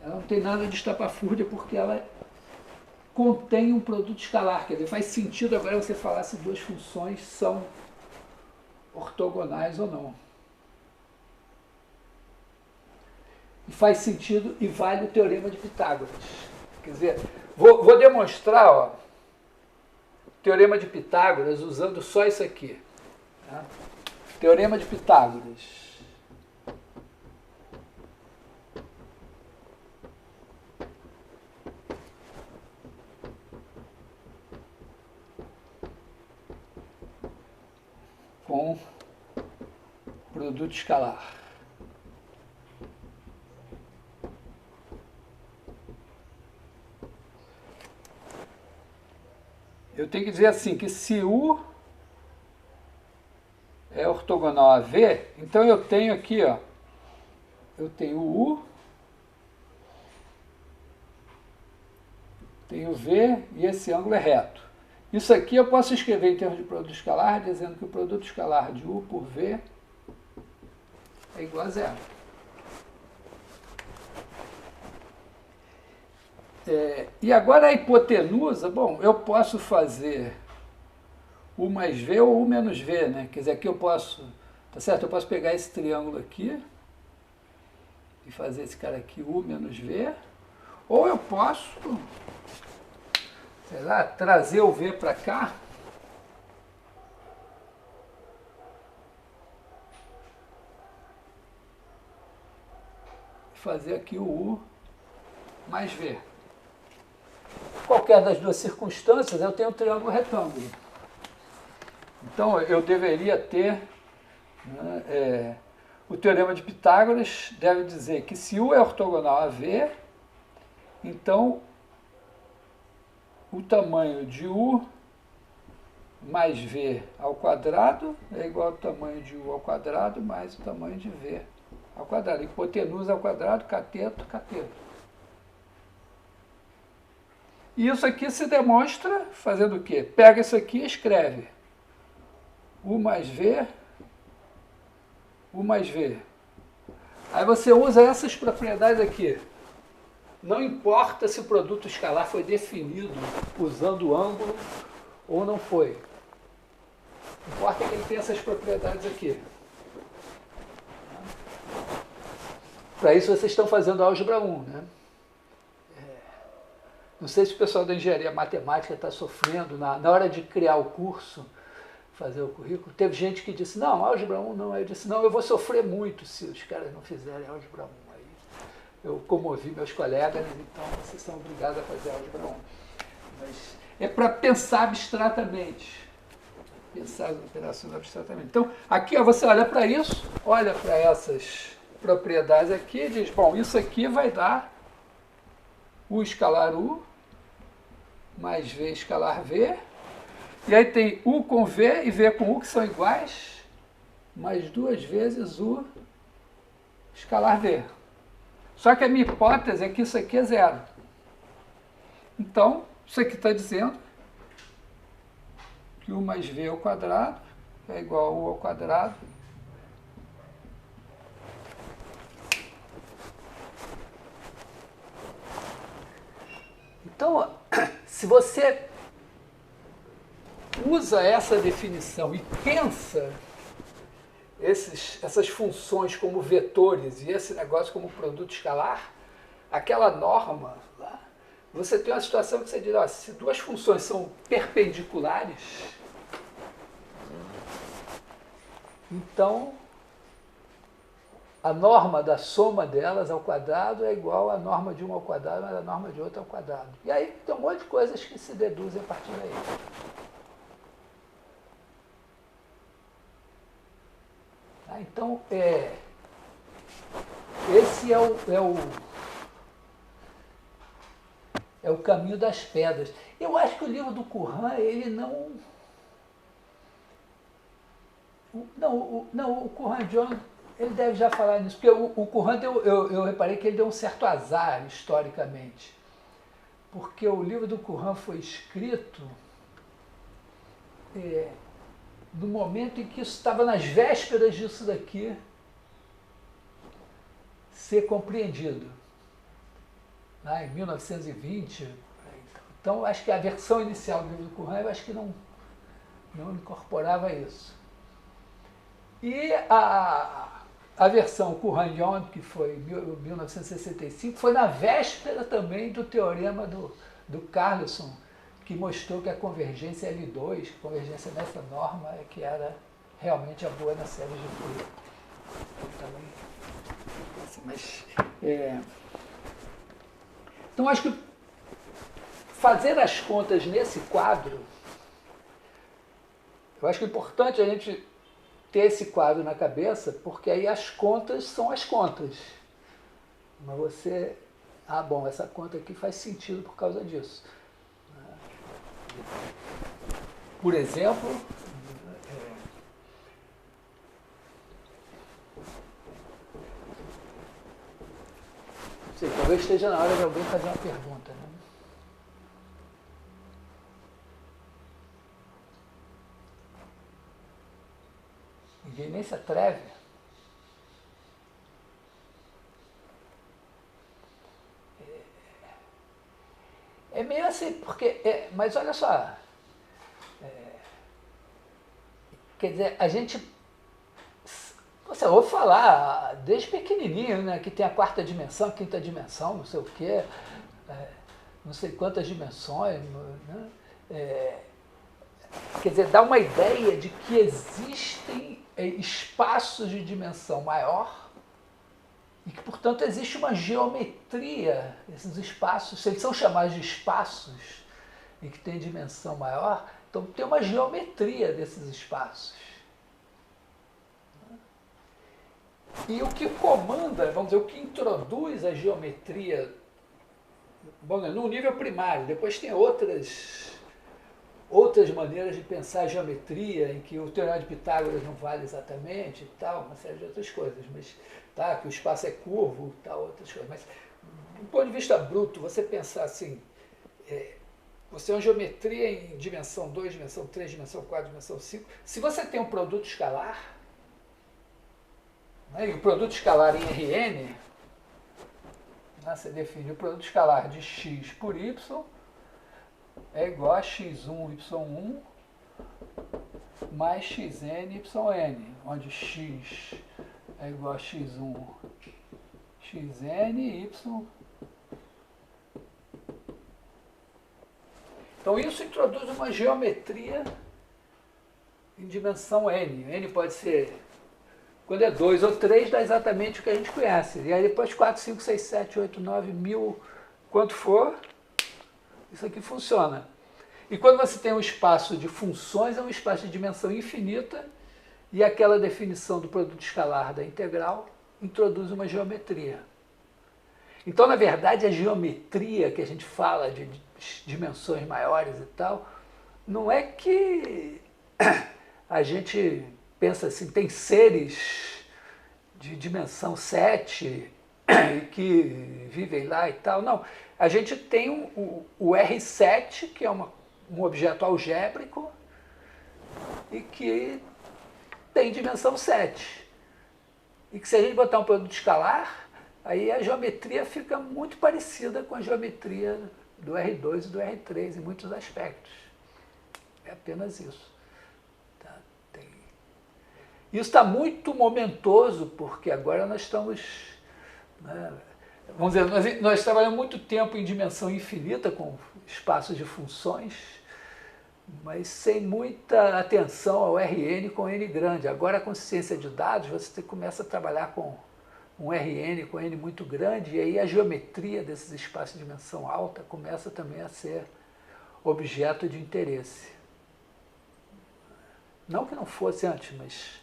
ela não tem nada de estapafúrdia porque ela contém um produto escalar. Quer dizer, faz sentido agora você falar se duas funções são ortogonais ou não. E faz sentido e vale o teorema de Pitágoras. Quer dizer, vou demonstrar o teorema de Pitágoras usando só isso aqui. Tá? Teorema de Pitágoras. Com produto escalar. Eu tenho que dizer assim, que se U é ortogonal a V, então eu tenho aqui, ó, eu tenho U, tenho V e esse ângulo é reto. Isso aqui eu posso escrever em termos de produto escalar, dizendo que o produto escalar de U por V é igual a zero. E agora a hipotenusa, bom, eu posso fazer U mais V ou U menos V, né? Quer dizer, aqui eu posso, tá certo? Eu posso pegar esse triângulo aqui e fazer esse cara aqui U menos V, ou eu posso, sei lá, trazer o V para cá e fazer aqui o U mais V. Qualquer das duas circunstâncias, eu tenho um triângulo retângulo. Então, eu deveria ter, né, o teorema de Pitágoras deve dizer que se U é ortogonal a V, então o tamanho de U mais V ao quadrado é igual ao tamanho de U ao quadrado mais o tamanho de V ao quadrado. Hipotenusa ao quadrado, cateto, cateto. E isso aqui se demonstra fazendo o quê? Pega isso aqui e escreve U mais V, U mais V. Aí você usa essas propriedades aqui. Não importa se o produto escalar foi definido usando o ângulo ou não foi. Importa que ele tenha essas propriedades aqui. Para isso vocês estão fazendo álgebra 1, né? Não sei se o pessoal da engenharia matemática está sofrendo na hora de criar o curso, fazer o currículo. Teve gente que disse, não, álgebra 1 não. Aí eu disse, não, eu vou sofrer muito se os caras não fizerem álgebra 1. Aí eu comovi meus colegas, então vocês são obrigados a fazer álgebra 1. Mas é para pensar abstratamente. Pensar as operações abstratamente. Então, aqui ó, você olha para isso, olha para essas propriedades aqui e diz, bom, isso aqui vai dar U escalar U mais V escalar V. E aí tem U com V e V com U que são iguais, mais duas vezes U escalar V. Só que a minha hipótese é que isso aqui é zero. Então, isso aqui está dizendo que U mais V ao quadrado é igual a U ao quadrado Então, se você usa essa definição e pensa essas funções como vetores e esse negócio como produto escalar, aquela norma lá você tem uma situação que você diz, ó, se duas funções são perpendiculares, então a norma da soma delas ao quadrado é igual à norma de uma ao quadrado, mas a norma de outra ao quadrado. E aí tem um monte de coisas que se deduzem a partir daí. Então, esse é o caminho das pedras. Eu acho que o livro do Curran, ele não... Não, o Curran John, ele deve já falar nisso, porque o Curran, eu reparei que ele deu um certo azar historicamente, porque o livro do Curran foi escrito no momento em que isso estava nas vésperas disso daqui ser compreendido, lá em 1920. Então, acho que a versão inicial do livro do Curran, eu acho que não incorporava isso. E a versão Curran-Young, que foi em 1965, foi na véspera também do teorema do Carlson, que mostrou que a convergência L2, que a convergência nessa norma, é que era realmente a boa na série de Fourier. Então, acho que fazer as contas nesse quadro, eu acho que é importante a gente ter esse quadro na cabeça, porque aí as contas são as contas. Mas você... Ah, bom, essa conta aqui faz sentido por causa disso. Por exemplo, sei, talvez esteja na hora de alguém fazer uma pergunta, né? Ninguém nem se atreve. É meio assim, porque... mas olha só... quer dizer, a gente... Você ouve falar desde pequenininho, né, que tem a quarta dimensão, a quinta dimensão, não sei o quê, não sei quantas dimensões, né? Quer dizer, dá uma ideia de que existem espaços de dimensão maior e que, portanto, existe uma geometria. Esses espaços, se eles são chamados de espaços e que tem dimensão maior, então tem uma geometria desses espaços. E o que comanda, vamos dizer, o que introduz a geometria, bom, no nível primário, depois tem outras maneiras de pensar a geometria, em que o teorema de Pitágoras não vale exatamente e tal, uma série de outras coisas, mas tá, que o espaço é curvo e tal, outras coisas. Mas, do ponto de vista bruto, você pensar assim, você tem uma geometria em dimensão 2, dimensão 3, dimensão 4, dimensão 5, se você tem um produto escalar, né, e o produto escalar em Rn, né, você define o produto escalar de x por y, é igual a x1, y1 mais xn, yn, onde x é igual a x1, xn e y. Então isso introduz uma geometria em dimensão n. N pode ser, quando é 2 ou 3, dá exatamente o que a gente conhece. E aí depois 4, 5, 6, 7, 8, 9, 1000, quanto for, isso aqui funciona. E quando você tem um espaço de funções, é um espaço de dimensão infinita, e aquela definição do produto escalar da integral introduz uma geometria. Então, na verdade, a geometria que a gente fala de dimensões maiores e tal, não é que a gente pensa assim, tem seres de dimensão 7 que vivem lá e tal. Não, a gente tem o R7, que é um objeto algébrico e que tem dimensão 7. E que se a gente botar um produto escalar, aí a geometria fica muito parecida com a geometria do R2 e do R3 em muitos aspectos. É apenas isso. Tá? Isso está muito momentoso, porque agora nós estamos... Né, vamos dizer, nós trabalhamos muito tempo em dimensão infinita com espaços de funções, mas sem muita atenção ao Rn com n grande. Agora, com ciência de dados, você começa a trabalhar com um Rn com n muito grande, e aí a geometria desses espaços de dimensão alta começa também a ser objeto de interesse. Não que não fosse antes, mas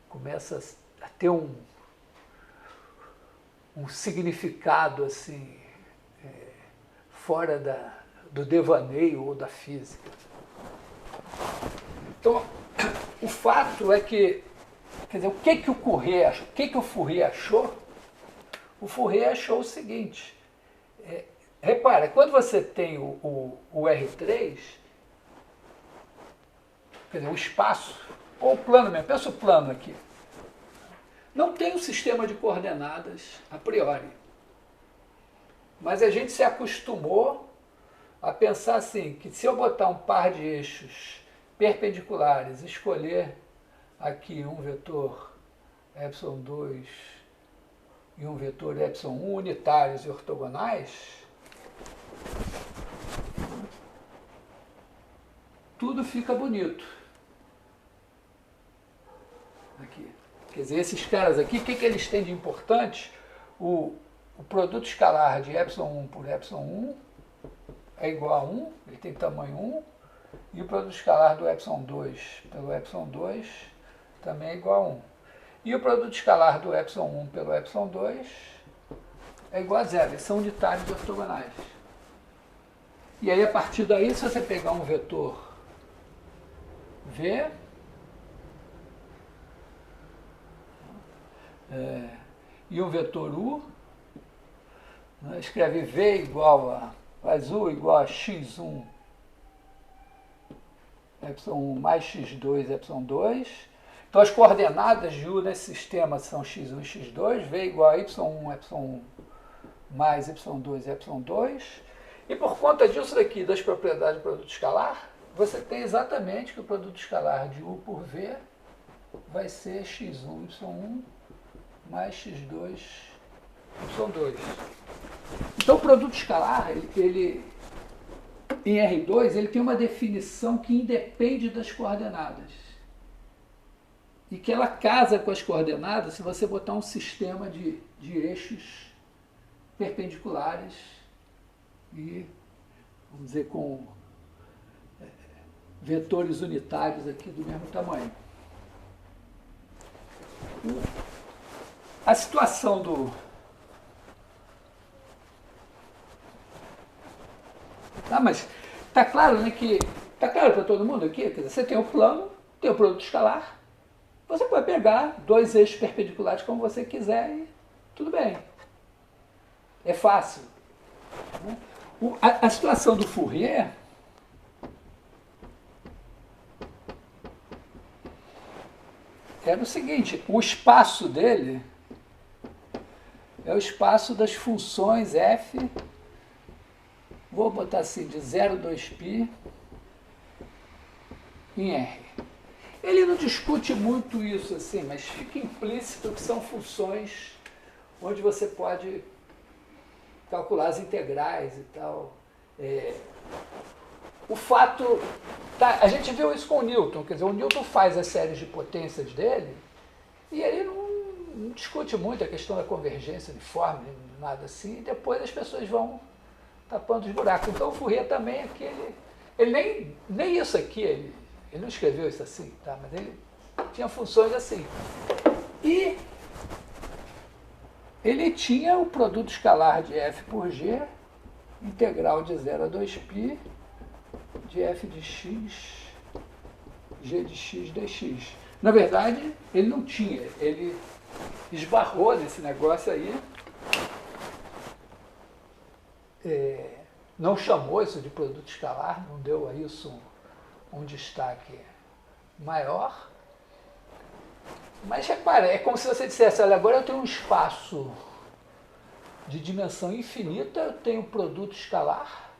começa a ter um significado assim, fora do devaneio ou da física. Então, o fato é que, quer dizer, o que o Fourier achou? O Fourier achou o seguinte, repara, quando você tem o R3, quer dizer, o espaço, ou o plano mesmo, pensa o plano aqui, não tem um sistema de coordenadas a priori, mas a gente se acostumou a pensar assim, que se eu botar um par de eixos perpendiculares, escolher aqui um vetor ε2 e um vetor ε1 unitários e ortogonais, tudo fica bonito. Aqui. Quer dizer, esses caras aqui, o que eles têm de importante? O produto escalar de ε1 por ε1 é igual a 1, ele tem tamanho 1, e o produto escalar do ε2 pelo ε2 também é igual a 1. E o produto escalar do ε1 pelo ε2 é igual a 0, eles são unitários ortogonais. E aí, a partir daí, se você pegar um vetor V, e um vetor U, né, escreve V igual a, faz U igual a x1 ε1 mais x2 ε2. Então as coordenadas de U nesse sistema são x1 e x2, V igual a y1 ε1 mais y2 ε2. E por conta disso daqui, das propriedades do produto escalar, você tem exatamente que o produto escalar de U por V vai ser x1 y1 mais x2 y2. Então o produto escalar, ele em R2, ele tem uma definição que independe das coordenadas. E que ela casa com as coordenadas se você botar um sistema de eixos perpendiculares e, vamos dizer, com vetores unitários aqui do mesmo tamanho. A situação do... Ah, mas está claro, né, que... Está claro para todo mundo aqui? Quer dizer, você tem o plano, tem o produto escalar, você pode pegar dois eixos perpendiculares como você quiser e tudo bem. É fácil. A situação do Fourier era o seguinte, o espaço dele é o espaço das funções f, vou botar assim, de 0, 2π em R. Ele não discute muito isso assim, mas fica implícito que são funções onde você pode calcular as integrais e tal. O fato... Tá, a gente viu isso com o Newton, quer dizer, o Newton faz as séries de potências dele e ele não discute muito a questão da convergência uniforme, nada assim, e depois as pessoas vão tapando os buracos. Então o Fourier também aqui, ele nem isso aqui, ele não escreveu isso assim, tá? Mas ele tinha funções assim. E ele tinha o produto escalar de f por g, integral de 0 a 2π, de f de x, g de x dx. Na verdade, ele não tinha, ele esbarrou nesse negócio aí, não chamou isso de produto escalar, não deu a isso um destaque maior, mas repara, é como se você dissesse, olha, agora eu tenho um espaço de dimensão infinita, eu tenho um produto escalar,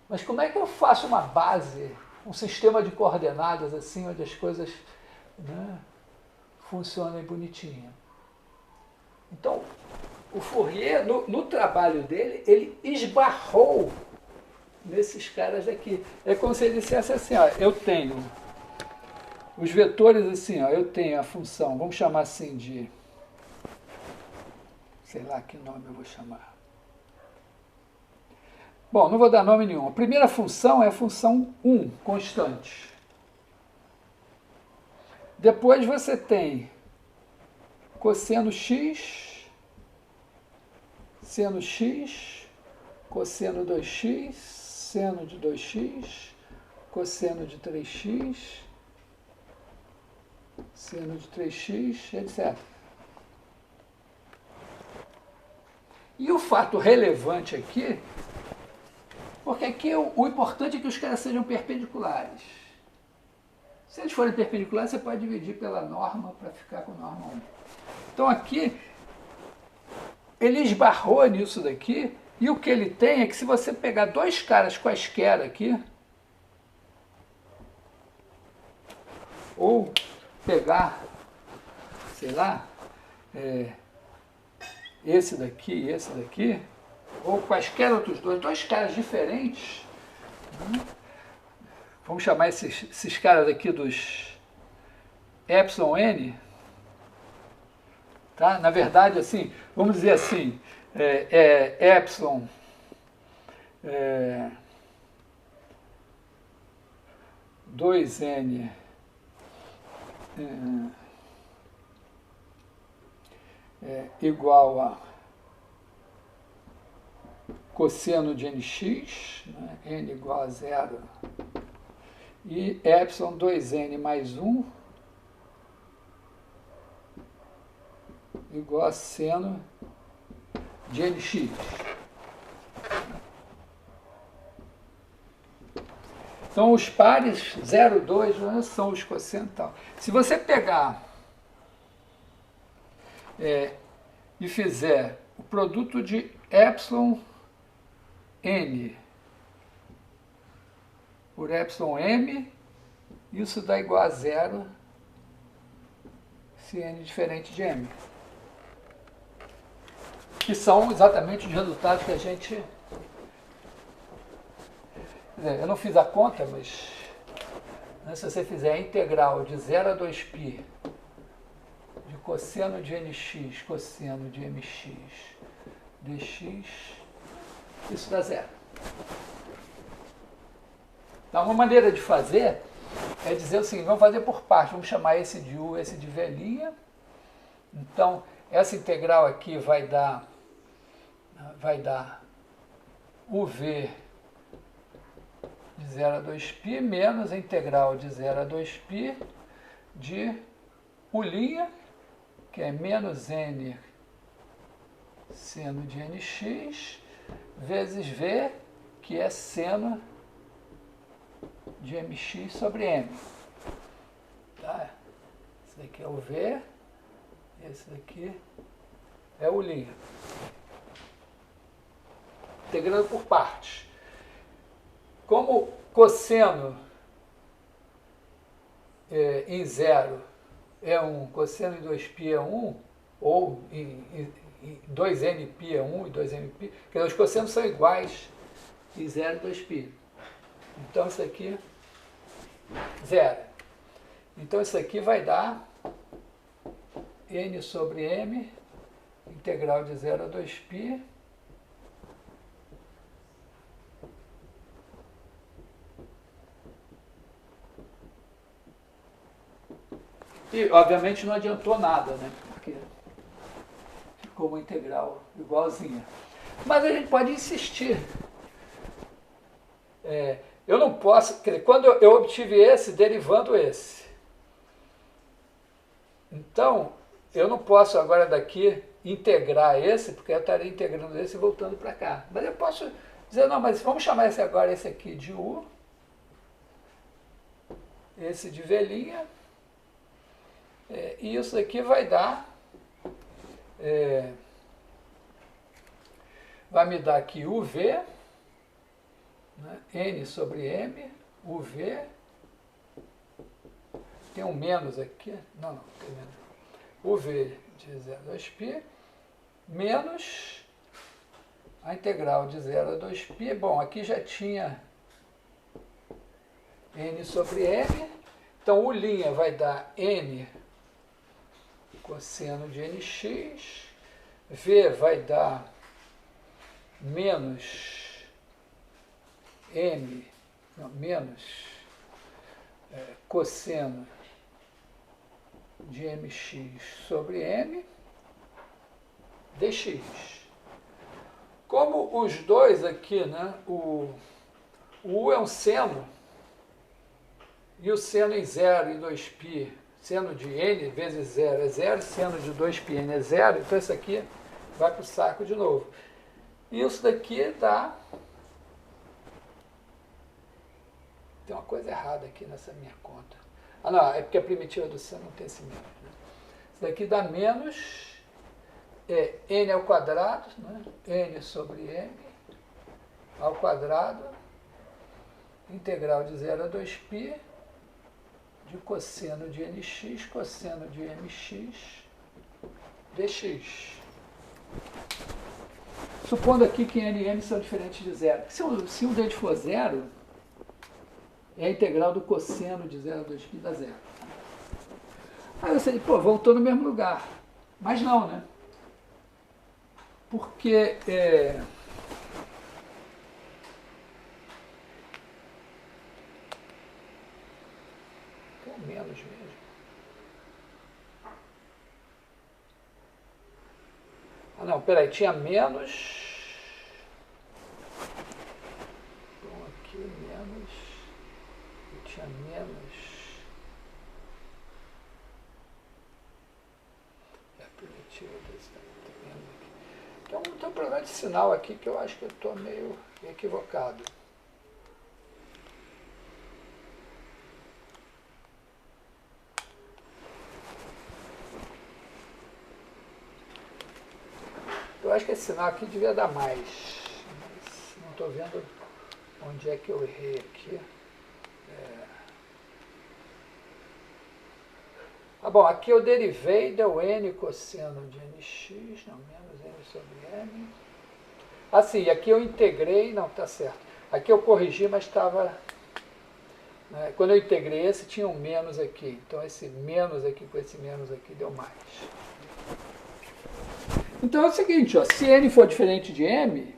mas como é que eu faço uma base, um sistema de coordenadas assim, onde as coisas, né, funcionem bonitinho? Então, o Fourier, no trabalho dele, ele esbarrou nesses caras aqui. É como se ele dissesse assim, ó, eu tenho os vetores assim, ó, eu tenho a função, vamos chamar assim de, sei lá que nome eu vou chamar. Bom, não vou dar nome nenhum. A primeira função é a função 1, constante. Depois você tem cosseno x, seno x, cosseno 2x, seno de 2x, cosseno de 3x, seno de 3x, etc. E o fato relevante aqui, porque aqui o importante é que os caras sejam perpendiculares. Se eles forem perpendiculares, você pode dividir pela norma para ficar com norma 1. Então aqui, ele esbarrou nisso daqui, e o que ele tem é que se você pegar dois caras quaisquer aqui, ou pegar, sei lá, esse daqui e esse daqui, ou quaisquer outros dois caras diferentes, vamos chamar esses caras aqui dos epsilon n, tá? Na verdade, assim, vamos dizer assim, epsilon 2n igual a cosseno de nx, né? N igual a 0, e epsilon 2n mais 1 igual a seno de nx. Então, os pares 0, 2, né, são os cossenos e tal. Se você pegar e fizer o produto de epsilon n por epsilon m, isso dá igual a 0 se n é diferente de m. Que são exatamente os resultados que a gente... Eu não fiz a conta, mas se você fizer a integral de 0 a 2π de cosseno de nx, cosseno de mx, dx, isso dá 0. Então, uma maneira de fazer é dizer o seguinte, vamos fazer por parte, vamos chamar esse de U, esse de velhinha. Então, essa integral aqui vai dar UV de 0 a 2π menos a integral de 0 a 2π de U', que é menos n seno de nx, vezes V, que é seno de mx sobre m. Tá? Esse daqui é o V, esse daqui é o U'. Integrando por partes. Como cosseno em 0 é 1, cosseno em 2π é 1, ou em 2nπ é 1 e 2nπ, quer dizer, os cossenos são iguais em 0 e 2π. Então isso aqui, 0. Então isso aqui vai dar n sobre m, integral de 0 a 2π, e, obviamente, não adiantou nada, né? Porque ficou uma integral igualzinha. Mas a gente pode insistir. Eu não posso... Quer dizer, quando eu obtive esse, derivando esse. Então, eu não posso agora daqui integrar esse, porque eu estaria integrando esse e voltando para cá. Mas eu posso dizer, não, mas vamos chamar esse agora, esse aqui de U, esse de velhinha, e isso aqui vai dar, vai me dar aqui UV, né, N sobre M, UV, tem um menos aqui, não, tem menos, UV de 0 a 2π, menos a integral de 0 a 2π. Bom, aqui já tinha n sobre m, então o' vai dar n cosseno de nx, v vai dar menos cosseno de mx sobre m dx. Como os dois aqui, né, o u é um seno, e o seno em 0 e 2π, seno de n vezes 0 é 0, seno de 2πn é 0, então isso aqui vai para o saco de novo. Isso daqui dá... Tem uma coisa errada aqui nessa minha conta. Ah, não, é porque a primitiva do seno não tem esse menos. Né? Isso daqui dá menos n ao quadrado, né? N sobre m ao quadrado, integral de 0 a 2π, de cosseno de nx, cosseno de mx, dx. Supondo aqui que n e m são diferentes de zero. Se um deles for zero, é a integral do cosseno de 0 a 2π dá zero. Aí você diz, pô, voltou no mesmo lugar. Mas não, né? Porque é menos mesmo. Ah, não, peraí, tinha menos. Bom, aqui menos. E tinha menos. É a primitiva desse menos aqui. Então, tem um problema de sinal aqui que eu acho que eu estou meio equivocado. Eu acho que esse sinal aqui devia dar mais, mas não estou vendo onde é que eu errei aqui. Ah, bom, aqui eu derivei, deu n cosseno de nx, não, menos n sobre m. Ah, sim, aqui eu integrei, não, tá certo. Aqui eu corrigi, mas estava... Né, quando eu integrei esse, tinha um menos aqui. Então esse menos aqui com esse menos aqui deu mais. Então é o seguinte, ó, se n for diferente de m,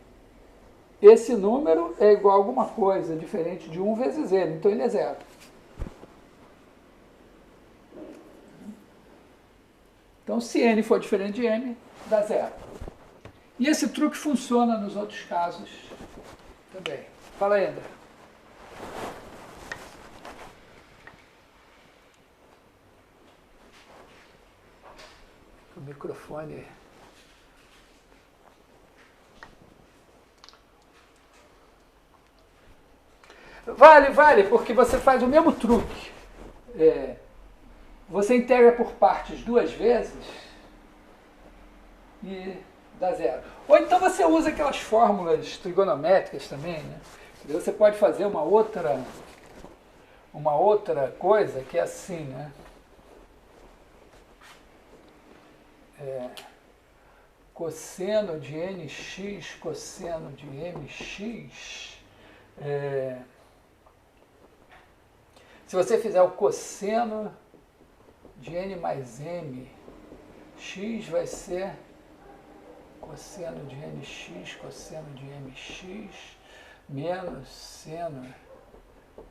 esse número é igual a alguma coisa diferente de 1 vezes n, então ele é zero. Então se n for diferente de m, dá zero. E esse truque funciona nos outros casos também. Fala aí, André. O microfone... Vale, porque você faz o mesmo truque. Você integra por partes 2 vezes e dá zero. Ou então você usa aquelas fórmulas trigonométricas também, né? Você pode fazer uma outra coisa que é assim, né? Cosseno de nx, cosseno de mx... Se você fizer o cosseno de n mais m, x vai ser cosseno de nx, cosseno de mx, menos seno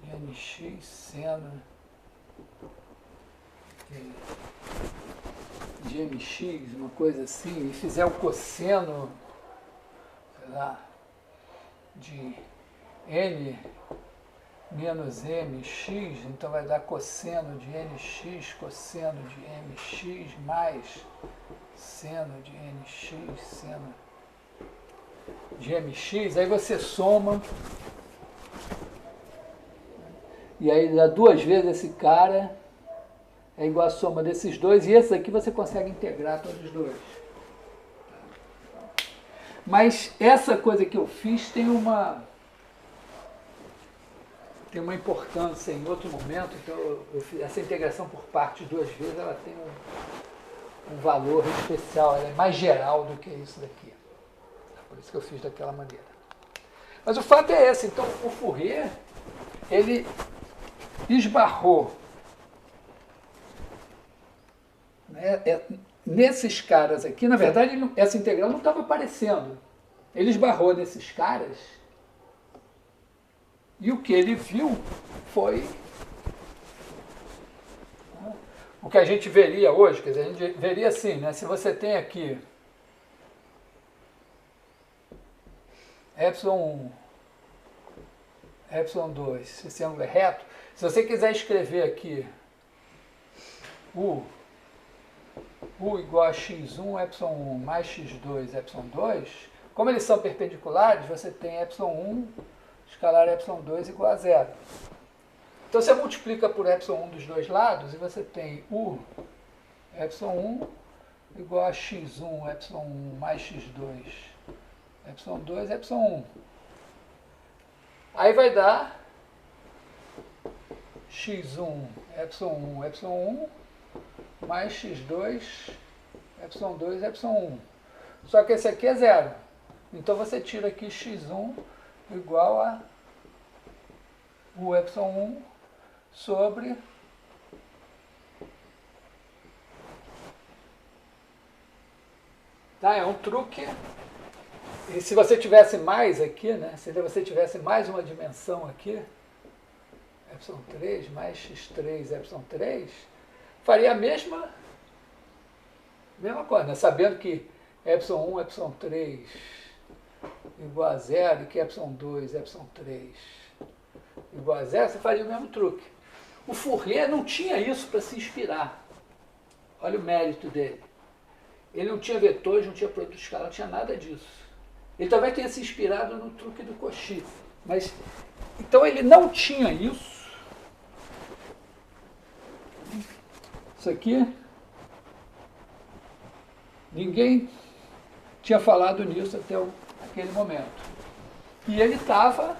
de nx, seno de mx, uma coisa assim, e fizer o cosseno, sei lá, de n menos mx, então vai dar cosseno de nx, cosseno de mx, mais seno de nx, seno de mx, aí você soma, e aí dá 2 vezes esse cara, é igual a soma desses dois, e esse aqui você consegue integrar todos os dois. Mas essa coisa que eu fiz tem uma importância em outro momento, então essa integração por partes 2 vezes, ela tem um valor especial, ela é mais geral do que isso daqui. Por isso que eu fiz daquela maneira. Mas o fato é esse, então o Fourier, ele esbarrou, né, nesses caras aqui, na verdade essa integral não estava aparecendo. Ele esbarrou nesses caras e o que ele viu foi o que a gente veria hoje, quer dizer, a gente veria assim, né? Se você tem aqui epsilon 1, epsilon 2, esse ângulo é reto, se você quiser escrever aqui U igual a x1, epsilon 1 mais x2, epsilon 2, como eles são perpendiculares, você tem epsilon 1 escalar epsilon 2 igual a zero. Então você multiplica por epsilon 1 dos dois lados e você tem U epsilon 1 igual a x1, epsilon 1 mais x2, epsilon 2, epsilon 1. Aí vai dar x1, epsilon 1, epsilon 1 mais x2, epsilon 2, epsilon 1. Só que esse aqui é zero. Então você tira aqui x1 igual a o epsilon 1 sobre tá, é um truque. E se você tivesse mais aqui, né? Se você tivesse mais uma dimensão aqui, epsilon 3 mais x3, epsilon 3, faria a mesma coisa, né? Sabendo que epsilon 1, epsilon 3 igual a zero e que epsilon 2, epsilon 3 igual a zero, você faria o mesmo truque. O Fourier não tinha isso para se inspirar. Olha o mérito dele. Ele não tinha vetores, não tinha produto escalar, não tinha nada disso. Ele talvez tenha se inspirado no truque do Cauchy. Mas, então ele não tinha isso. Isso aqui, ninguém tinha falado nisso até aquele momento. E ele estava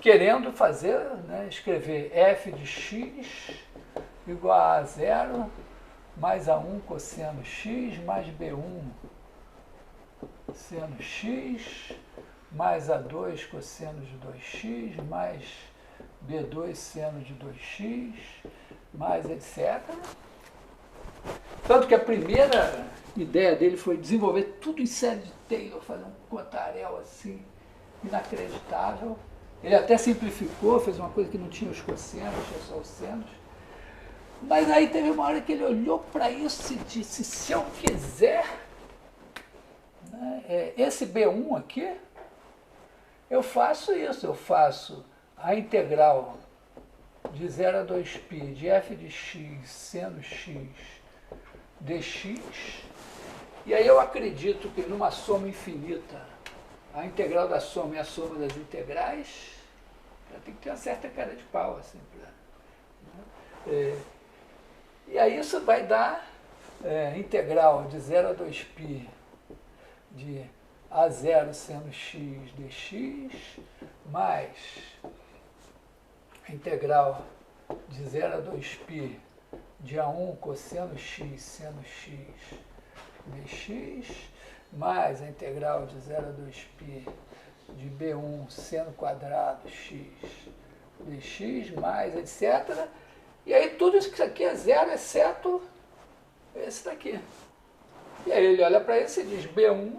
querendo fazer, né, escrever f de x igual a A0 mais A1 cosseno x mais B1 seno x mais A2 cosseno de 2x mais B2 seno de 2x mais etc. Tanto que a primeira ideia dele foi desenvolver tudo em série de Taylor, fazer um cotarel assim, inacreditável. Ele até simplificou, fez uma coisa que não tinha os cossenos, tinha só os senos. Mas aí teve uma hora que ele olhou para isso e disse, se eu quiser, né, esse B1 aqui, eu faço isso, eu faço a integral de 0 a 2π de f de x seno x dx, e aí eu acredito que numa soma infinita, a integral da soma é a soma das integrais, tem que ter uma certa cara de pau, assim, né? E aí isso vai dar integral de 0 a 2π de A0 seno x dx, mais a integral de 0 a 2π de A1 cosseno x seno x dx, mais a integral de 0 a 2π de B1 seno quadrado x dx, mais etc. E aí tudo isso aqui é zero, exceto esse daqui. E aí ele olha para isso e diz, B1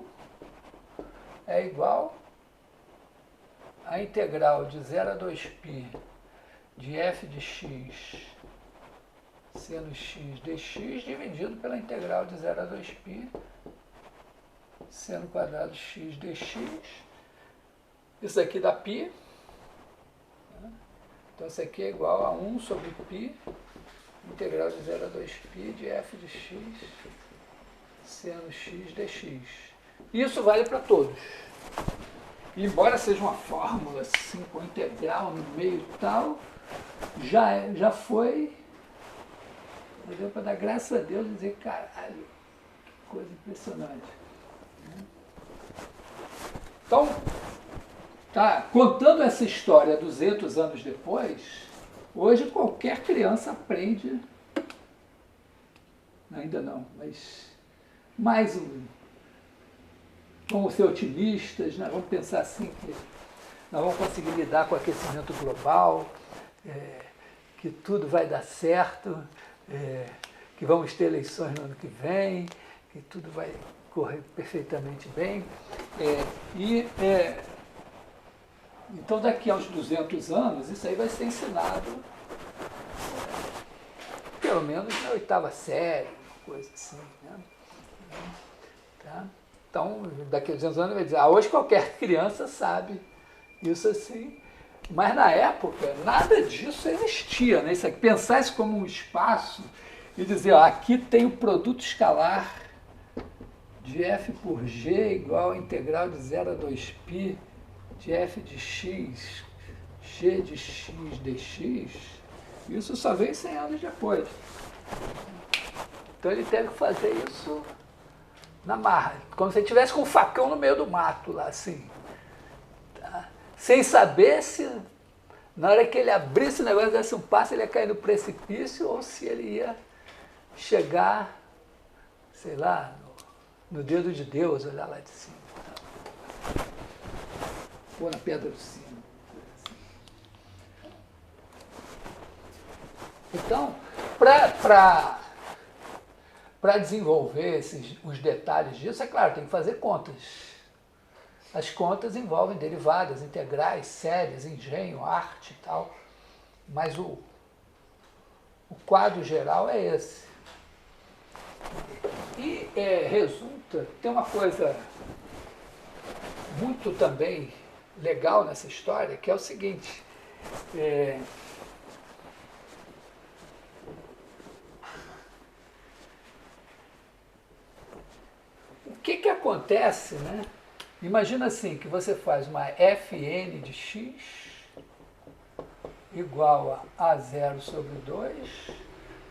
é igual a integral de 0 a 2π de f de x seno x dx dividido pela integral de 0 a 2π seno quadrado x dx. Isso aqui dá π. Então isso aqui é igual a 1 sobre π, integral de 0 a 2π de f de x seno x dx. Isso vale para todos. E embora seja uma fórmula assim, com integral no meio e tal, já foi, deu para dar graças a Deus e dizer, caralho, que coisa impressionante. Então, tá, contando essa história 200 anos depois, Hoje qualquer criança aprende, ainda não, mas mais um. Vamos ser otimistas, né? Vamos pensar assim que nós vamos conseguir lidar com o aquecimento global, que tudo vai dar certo, que vamos ter eleições no ano que vem, que tudo vai correr perfeitamente bem. Então, daqui a uns 200 anos, isso aí vai ser ensinado, pelo menos na 8ª série, uma coisa assim. Né? Tá? Então, daqui a 200 anos, vai dizer, hoje qualquer criança sabe isso assim. Mas na época, nada disso existia. Né? Isso aqui, pensar isso como um espaço e dizer, aqui tem o produto escalar de f por g igual a integral de 0 a 2π de f de x, g de x dx, isso só veio 100 anos depois. Então ele teve que fazer isso na marra, como se ele estivesse com um facão no meio do mato, lá assim. Tá? Sem saber se, na hora que ele abrisse o negócio, desse um passo, ele ia cair no precipício ou se ele ia chegar, sei lá, no dedo de Deus, olhar lá de cima. Ou na pedra do sino. Então, para desenvolver os detalhes disso, é claro, tem que fazer contas. As contas envolvem derivadas, integrais, séries, engenho, arte e tal. Mas o quadro geral é esse. E resulta, tem uma coisa muito também legal nessa história, que é o seguinte, o que acontece, né? Imagina assim, que você faz uma fn de x igual a 0 sobre 2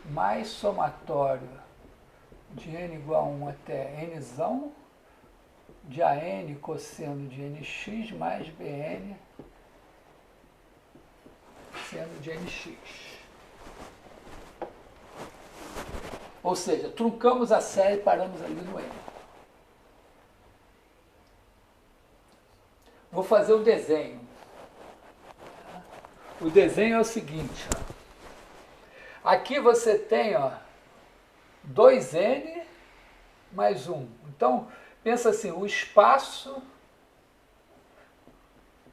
mais somatório de n igual a 1 até nzão de an cosseno de nx mais bn seno de nx. Ou seja, truncamos a série e paramos ali no n. Vou fazer o desenho. O desenho é o seguinte. Aqui você tem 2n mais 1. Então, pensa assim, o espaço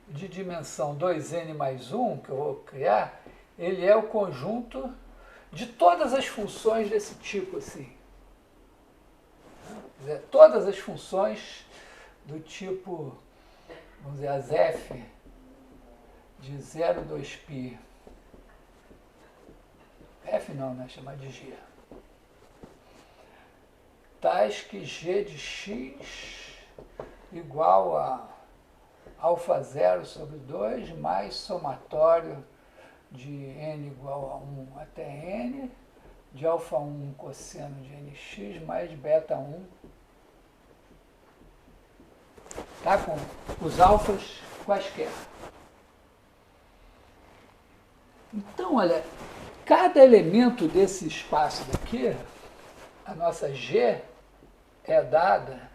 de dimensão 2n mais 1, que eu vou criar, ele é o conjunto de todas as funções desse tipo, assim. Quer dizer, todas as funções do tipo, vamos dizer, as f de 0, 2π. F não, né? Chamar de g. Tais que g de x igual a alfa 0 sobre 2 mais somatório de n igual a 1 até n, de alfa 1 cosseno de nx mais beta 1, tá? Com os alfas quaisquer. Então, olha, cada elemento desse espaço daqui, a nossa G, é dada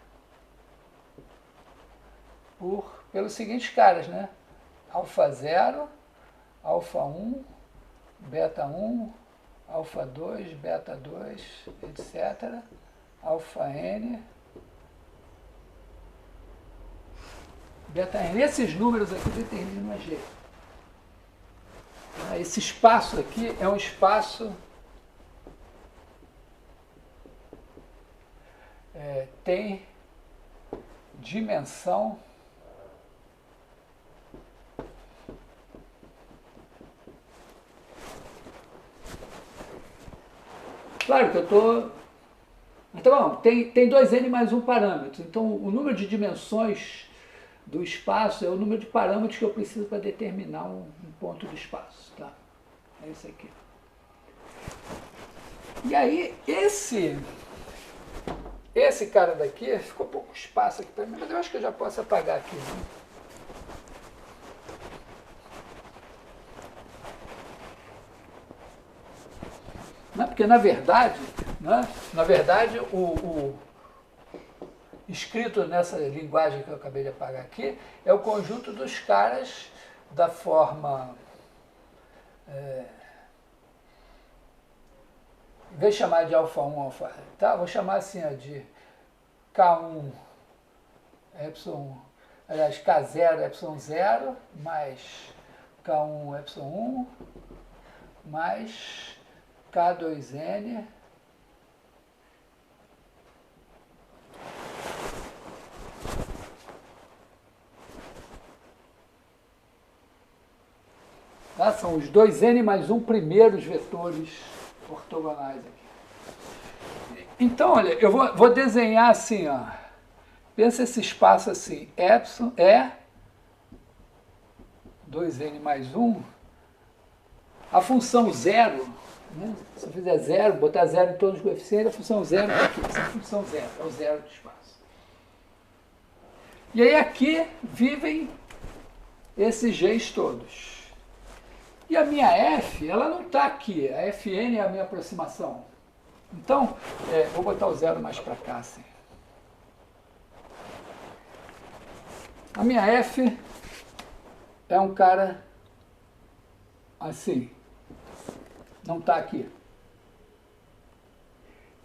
pelos seguintes caras, né? Alfa 0, alfa 1, beta 1, alfa 2, beta 2, etc. Alfa n, beta n. Esses números aqui determinam a G. Esse espaço aqui é um espaço tem dimensão claro que eu estou então, tem 2n mais um parâmetro, então o número de dimensões do espaço é o número de parâmetros que eu preciso para determinar um ponto do espaço, tá? É esse aqui. E aí, esse cara daqui, ficou pouco espaço aqui para mim, mas eu acho que eu já posso apagar aqui, né? né? Porque, na verdade, né? O escrito nessa linguagem que eu acabei de apagar aqui é o conjunto dos caras da forma... em vez de chamar de alfa 1, alfa... Tá? Vou chamar assim, ó, de K1, epsilon... Aliás, K0, epsilon 0, mais K1, epsilon 1, mais K2N... Tá? São os 2n mais 1 primeiros vetores ortogonais aqui. Então, olha, eu vou desenhar assim, ó. Pensa esse espaço assim, epsilon é 2n mais 1, a função 0, né? Se eu fizer 0, botar 0 em todos os coeficientes, a função 0 está aqui, essa é a função 0, é o 0 do espaço. E aí aqui vivem esses g's todos. E a minha f, ela não está aqui, a fn é a minha aproximação. Então, vou botar o 0 mais para cá, assim. A minha f é um cara assim, não está aqui.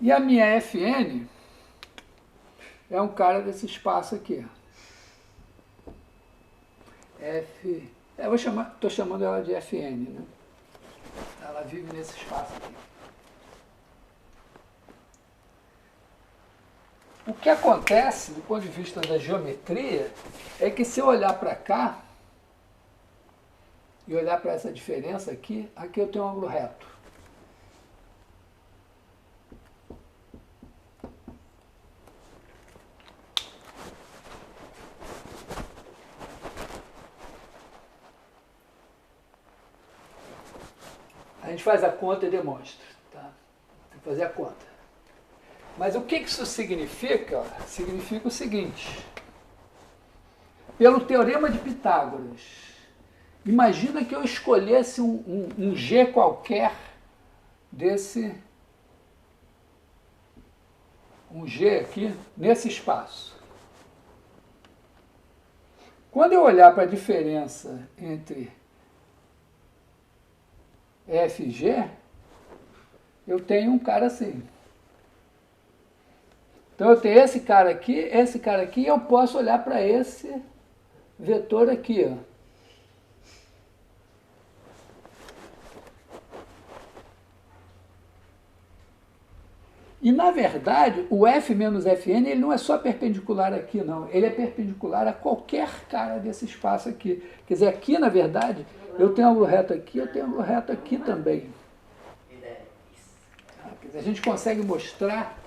E a minha fn é um cara desse espaço aqui. Estou chamando ela de fn, né? Ela vive nesse espaço aqui. O que acontece, do ponto de vista da geometria, é que se eu olhar para cá, e olhar para essa diferença aqui, aqui eu tenho um ângulo reto. A gente faz a conta e demonstra. Tá? Tem que fazer a conta. Mas o que isso significa? Significa o seguinte. Pelo teorema de Pitágoras, imagina que eu escolhesse um G qualquer desse... um G aqui, nesse espaço. Quando eu olhar para a diferença entre F e G, eu tenho um cara assim. Então eu tenho esse cara aqui, e eu posso olhar para esse vetor aqui, ó. E, na verdade, o F menos Fn ele não é só perpendicular aqui, não. Ele é perpendicular a qualquer cara desse espaço aqui. Quer dizer, aqui, na verdade, eu tenho ângulo reto aqui, eu tenho ângulo reto aqui também. Quer dizer, a gente consegue mostrar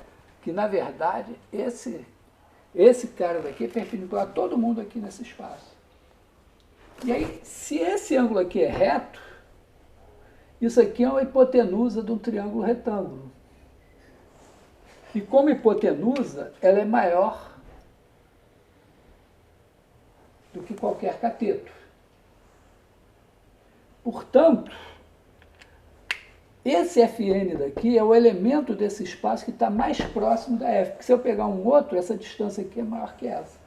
que, na verdade, esse cara daqui é perpendicular a todo mundo aqui nesse espaço. E aí, se esse ângulo aqui é reto, isso aqui é uma hipotenusa de um triângulo retângulo. E como hipotenusa, ela é maior do que qualquer cateto. Portanto, esse Fn daqui é o elemento desse espaço que está mais próximo da F. Porque se eu pegar um outro, essa distância aqui é maior que essa.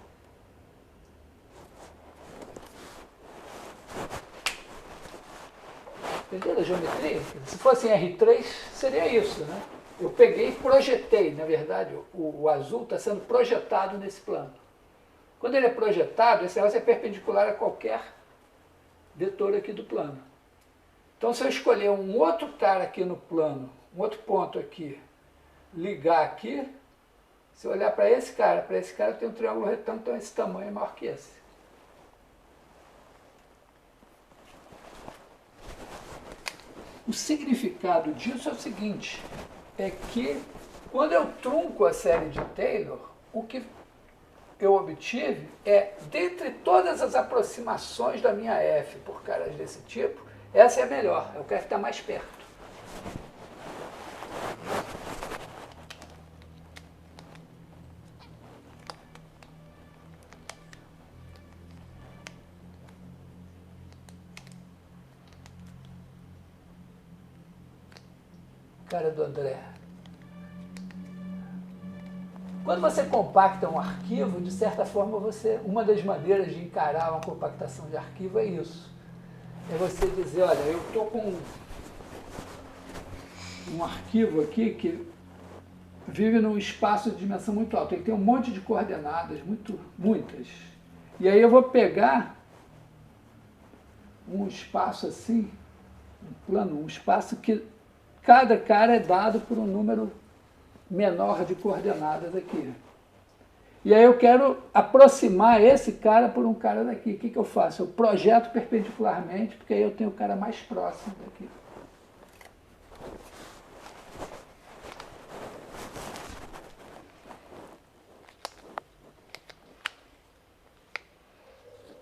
Entendeu a geometria? Se fosse em R3, seria isso, né? Eu peguei e projetei, na verdade, o azul está sendo projetado nesse plano. Quando ele é projetado, esse negócio é perpendicular a qualquer vetor aqui do plano. Então, se eu escolher um outro cara aqui no plano, um outro ponto aqui, ligar aqui, se eu olhar para esse cara eu tenho um triângulo retângulo, então esse tamanho é maior que esse. O significado disso é o seguinte, é que quando eu trunco a série de Taylor, o que eu obtive é, dentre todas as aproximações da minha F por caras desse tipo, essa é a melhor, é o que está mais perto. cara do André. Quando você compacta um arquivo, de certa forma, uma das maneiras de encarar uma compactação de arquivo é isso. É você dizer, olha, eu estou com um arquivo aqui que vive num espaço de dimensão muito alta. Ele tem um monte de coordenadas, muitas. E aí eu vou pegar um espaço assim, um plano, um espaço que cada cara é dado por um número menor de coordenadas aqui. E aí eu quero aproximar esse cara por um cara daqui. O que eu faço? Eu projeto perpendicularmente, porque aí eu tenho o cara mais próximo daqui.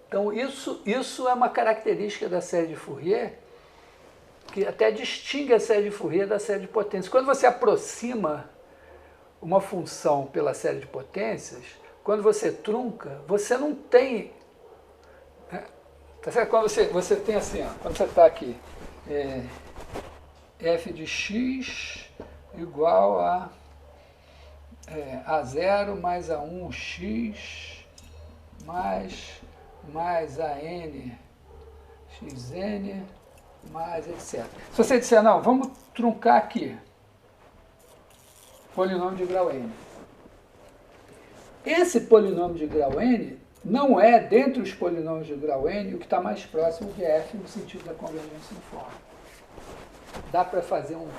Então isso é uma característica da série de Fourier, que até distingue a série de Fourier da série de potências. Quando você aproxima uma função pela série de potências, quando você trunca, você não tem... Tá certo? Quando você tem assim, ó, quando você está aqui, f de x igual a A0 mais A1x mais AN xn mais etc. Se você disser, não, vamos truncar aqui, polinômio de grau n. Esse polinômio de grau n não é, dentre os polinômios de grau n, o que está mais próximo de f no sentido da convergência uniforme. Dá para fazer uma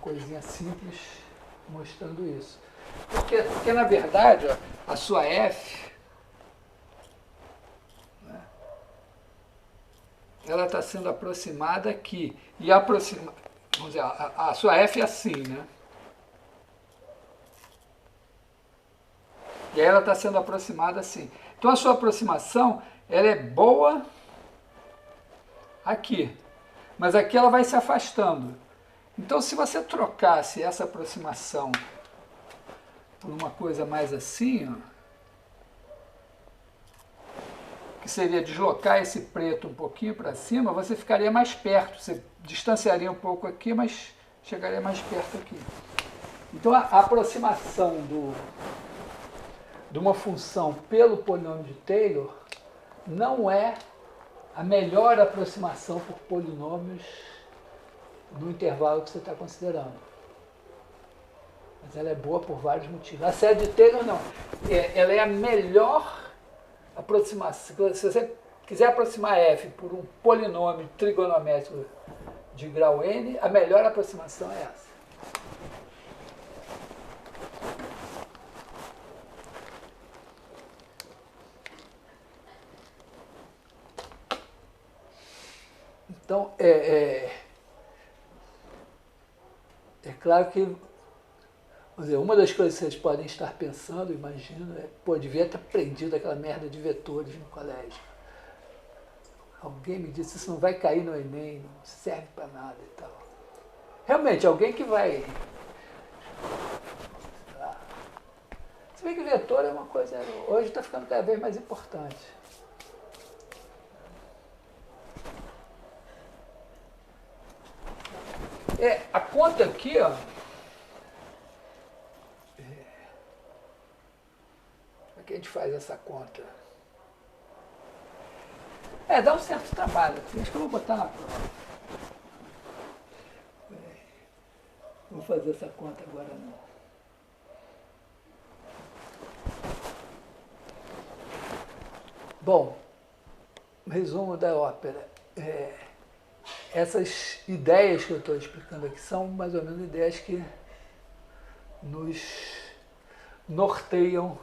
coisinha simples mostrando isso. Porque na verdade, ó, a sua f, né, ela está sendo aproximada aqui. E vamos dizer, a sua f é assim, né? E aí ela está sendo aproximada assim. Então a sua aproximação, ela é boa aqui. Mas aqui ela vai se afastando. Então se você trocasse essa aproximação por uma coisa mais assim, ó, que seria deslocar esse preto um pouquinho para cima, você ficaria mais perto. Você distanciaria um pouco aqui, mas chegaria mais perto aqui. Então a aproximação de uma função pelo polinômio de Taylor não é a melhor aproximação por polinômios no intervalo que você está considerando. Mas ela é boa por vários motivos. A série de Taylor não. Ela é a melhor aproximação. Se você quiser aproximar f por um polinômio trigonométrico de grau n, a melhor aproximação é essa. Então, é claro que, vamos dizer, uma das coisas que vocês podem estar pensando, imagino, pô, devia ter aprendido aquela merda de vetores no colégio. Alguém me disse, isso não vai cair no Enem, não serve para nada e tal. Realmente, alguém que vai... Se bem que vetor é uma coisa, hoje está ficando cada vez mais importante. A conta aqui, ó, como é que a gente faz essa conta? Dá um certo trabalho. Acho que eu vou botar na prova. Não vou fazer essa conta agora não. Bom, resumo da ópera. Essas ideias que eu estou explicando aqui são mais ou menos ideias que nos norteiam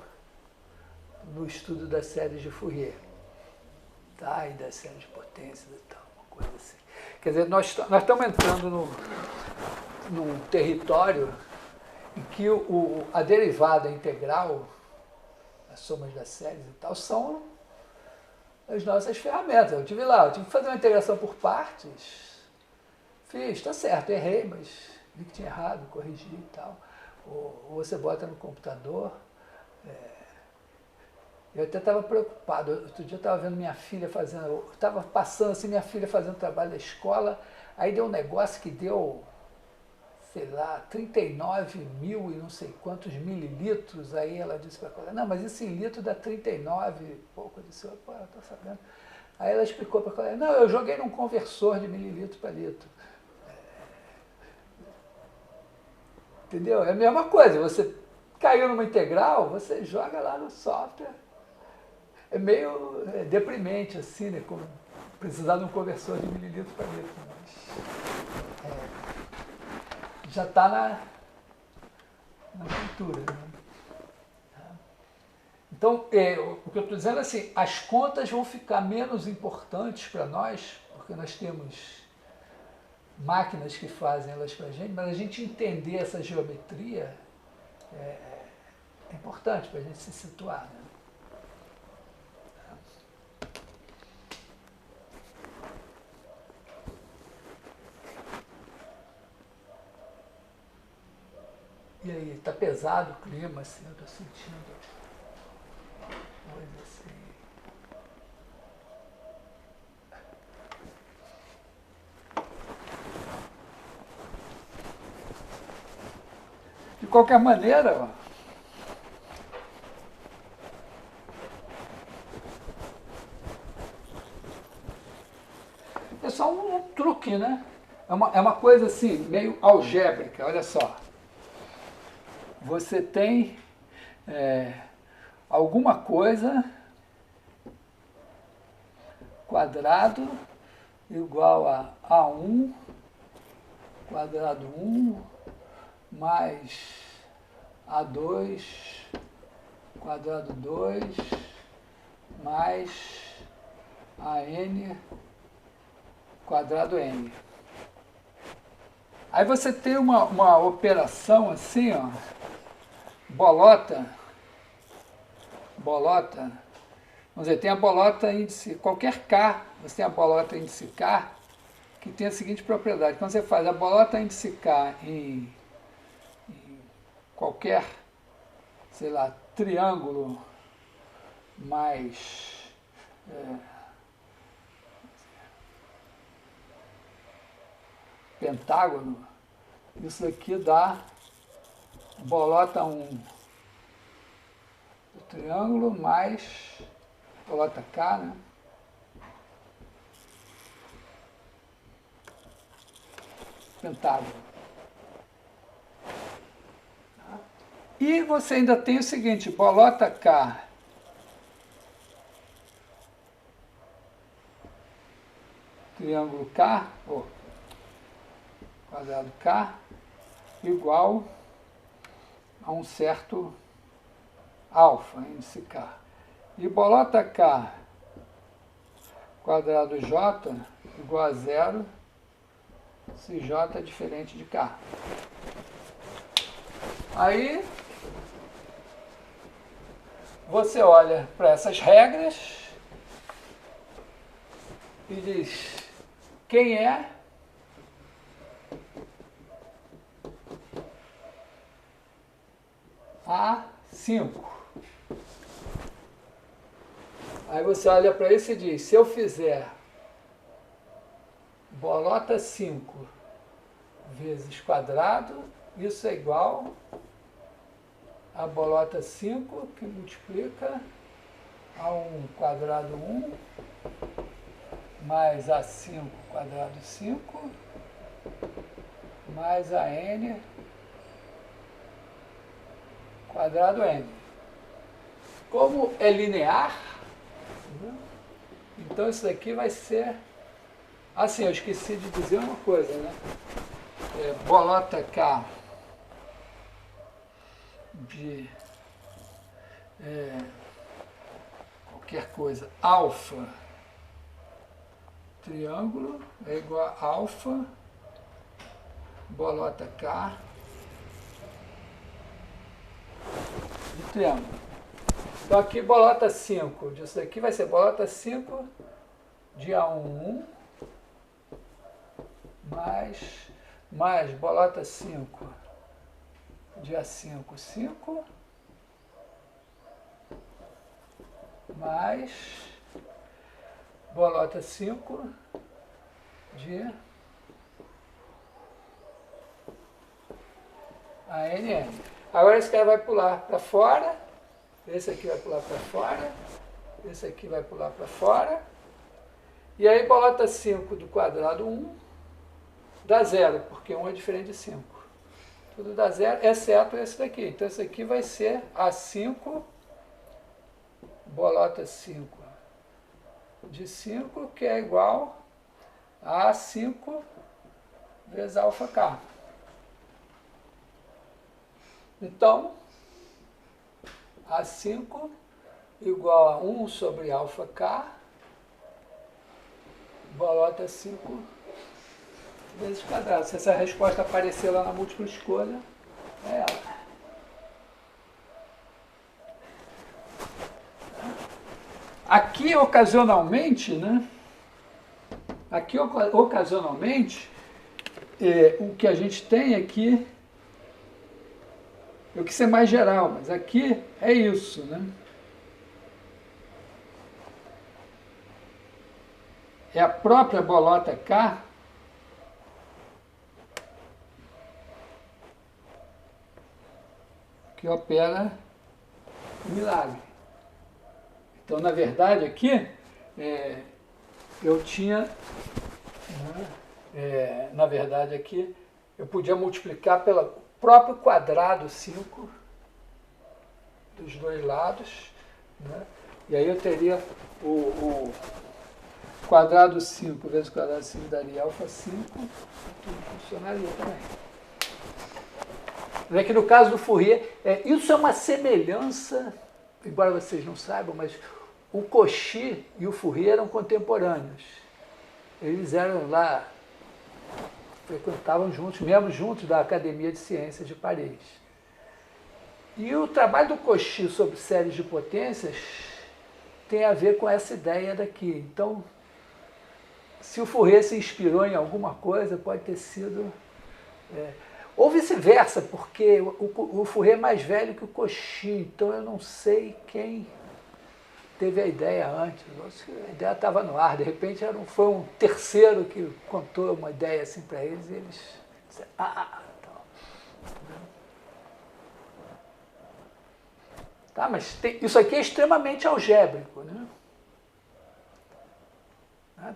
no estudo das séries de Fourier, tá? E das séries de potências e tal, uma coisa assim. Quer dizer, nós estamos entrando num território em que a derivada integral, as somas das séries e tal, são as nossas ferramentas. Eu tive que fazer uma integração por partes, fiz, tá certo, errei, mas vi que tinha errado, corrigi e tal. Ou você bota no computador, Eu até estava preocupado. Outro dia eu estava vendo minha filha fazendo, estava passando assim, minha filha fazendo trabalho da escola, aí deu um negócio que deu, sei lá, 39 mil e não sei quantos mililitros. Aí ela disse para a colega, não, mas isso em litro dá 39 e pouco. Eu disse, pô, ela está sabendo. Aí ela explicou para a colega, não, eu joguei num conversor de mililitro para litro. Entendeu? É a mesma coisa, você caiu numa integral, você joga lá no software. É meio deprimente, assim, né? Como precisar de um conversor de mililitro para litro. Mas já está na cultura. Né? Então, o que eu estou dizendo é assim, as contas vão ficar menos importantes para nós, porque nós temos máquinas que fazem elas para a gente, mas a gente entender essa geometria é importante para a gente se situar. Né? E aí, está pesado o clima, assim, eu estou sentindo coisa assim. De qualquer maneira, ó, é só um truque, né? É uma coisa assim, meio algébrica, olha só. Você tem alguma coisa quadrado igual a A1 quadrado 1 mais A2 quadrado 2 mais AN quadrado N. Aí você tem uma operação assim, ó, bolota, vamos dizer, tem a bolota índice, qualquer K, você tem a bolota índice K, que tem a seguinte propriedade, quando você faz a bolota índice K em qualquer, sei lá, triângulo mais pentágono, isso aqui dá bolota 1 do triângulo mais bolota K, né? Pentágono. E você ainda tem o seguinte, bolota K triângulo K, quadrado K, igual a um certo alfa, índice K. E bolota K quadrado J igual a zero, se J é diferente de K. Aí você olha para essas regras e diz quem é A5. Aí você olha para isso e diz, se eu fizer bolota 5 vezes quadrado, isso é igual a bolota 5 que multiplica a 1 quadrado 1 mais A5 quadrado 5 mais a N quadrado N. Como é linear, então isso daqui vai ser... Assim, eu esqueci de dizer uma coisa, né? Bolota K de qualquer coisa, alfa triângulo é igual a alfa bolota K de triângulo. Então aqui bolota 5 disso aqui vai ser bolota 5 de A1 mais bolota 5 de A5 5 mais bolota 5 de ANN. Agora esse cara vai pular para fora, esse aqui vai pular para fora, esse aqui vai pular para fora, e aí bolota 5 do quadrado 1 dá 0, porque 1 é diferente de 5. Tudo dá 0, exceto esse daqui. Então esse aqui vai ser A5 bolota 5 de 5, que é igual a A5 vezes alfa K. Então, A5 igual a 1 sobre alfa K, bolota 5 vezes quadrado. Se essa resposta aparecer lá na múltipla escolha, é ela. Aqui, ocasionalmente, né? Aqui, ocasionalmente, o que a gente tem aqui, eu quis ser mais geral, mas aqui é isso, né? É a própria bolota K que opera o milagre. Então, na verdade, aqui, eu tinha, na verdade, aqui, eu podia multiplicar pelo próprio quadrado 5 dos dois lados, né? E aí eu teria o quadrado 5 vezes o quadrado 5 daria alfa 5, tudo funcionaria também. Mas é que no caso do Fourier, isso é uma semelhança, embora vocês não saibam, mas o Cauchy e o Fourier eram contemporâneos. Eles eram lá, frequentavam juntos, membros juntos da Academia de Ciências de Paris. E o trabalho do Cauchy sobre séries de potências tem a ver com essa ideia daqui. Então, se o Fourier se inspirou em alguma coisa, pode ter sido... ou vice-versa, porque o Fourier é mais velho que o Cauchy, então eu não sei quem teve a ideia antes. A ideia estava no ar, de repente foi um terceiro que contou uma ideia assim para eles, e eles disseram, então. Tá, mas isso aqui é extremamente algébrico, né?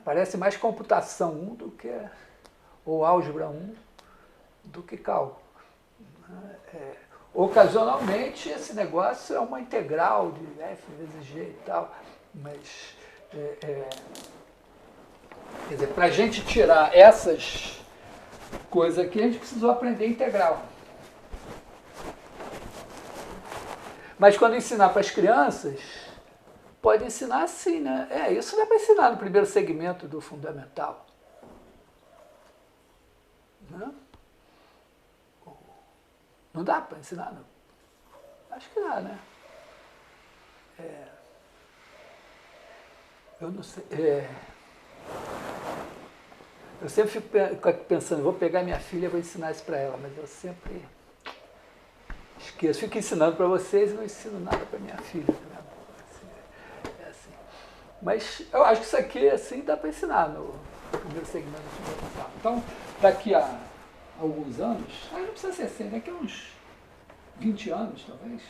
Parece mais computação 1 do que, ou álgebra 1 do que cálculo. Ocasionalmente esse negócio é uma integral de f vezes g e tal, mas quer dizer, para a gente tirar essas coisas aqui, a gente precisou aprender integral. Mas quando ensinar para as crianças, pode ensinar assim, né? Isso dá para ensinar no primeiro segmento do fundamental. Né? Não dá para ensinar, não? Acho que dá, né? Eu não sei. Eu sempre fico pensando, vou pegar minha filha e vou ensinar isso para ela, mas eu sempre esqueço. Fico ensinando para vocês e não ensino nada para minha filha. Assim. Mas eu acho que isso aqui, assim, dá para ensinar no primeiro segmento do fundamental. Então, daqui a alguns anos, não precisa ser assim, daqui a uns 20 anos, talvez,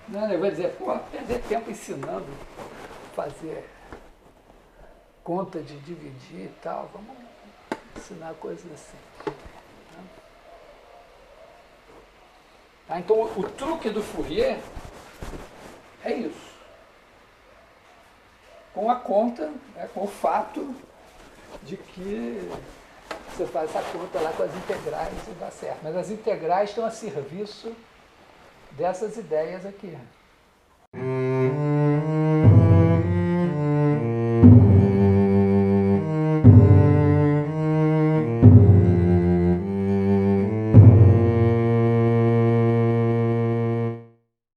né? Eu vou dizer, perder tempo ensinando, fazer conta de dividir e tal, vamos ensinar coisas assim. Né? Tá? Então, o truque do Fourier é isso. Com a conta, com o fato de que você faz essa conta lá com as integrais e dá certo. Mas as integrais estão a serviço dessas ideias aqui.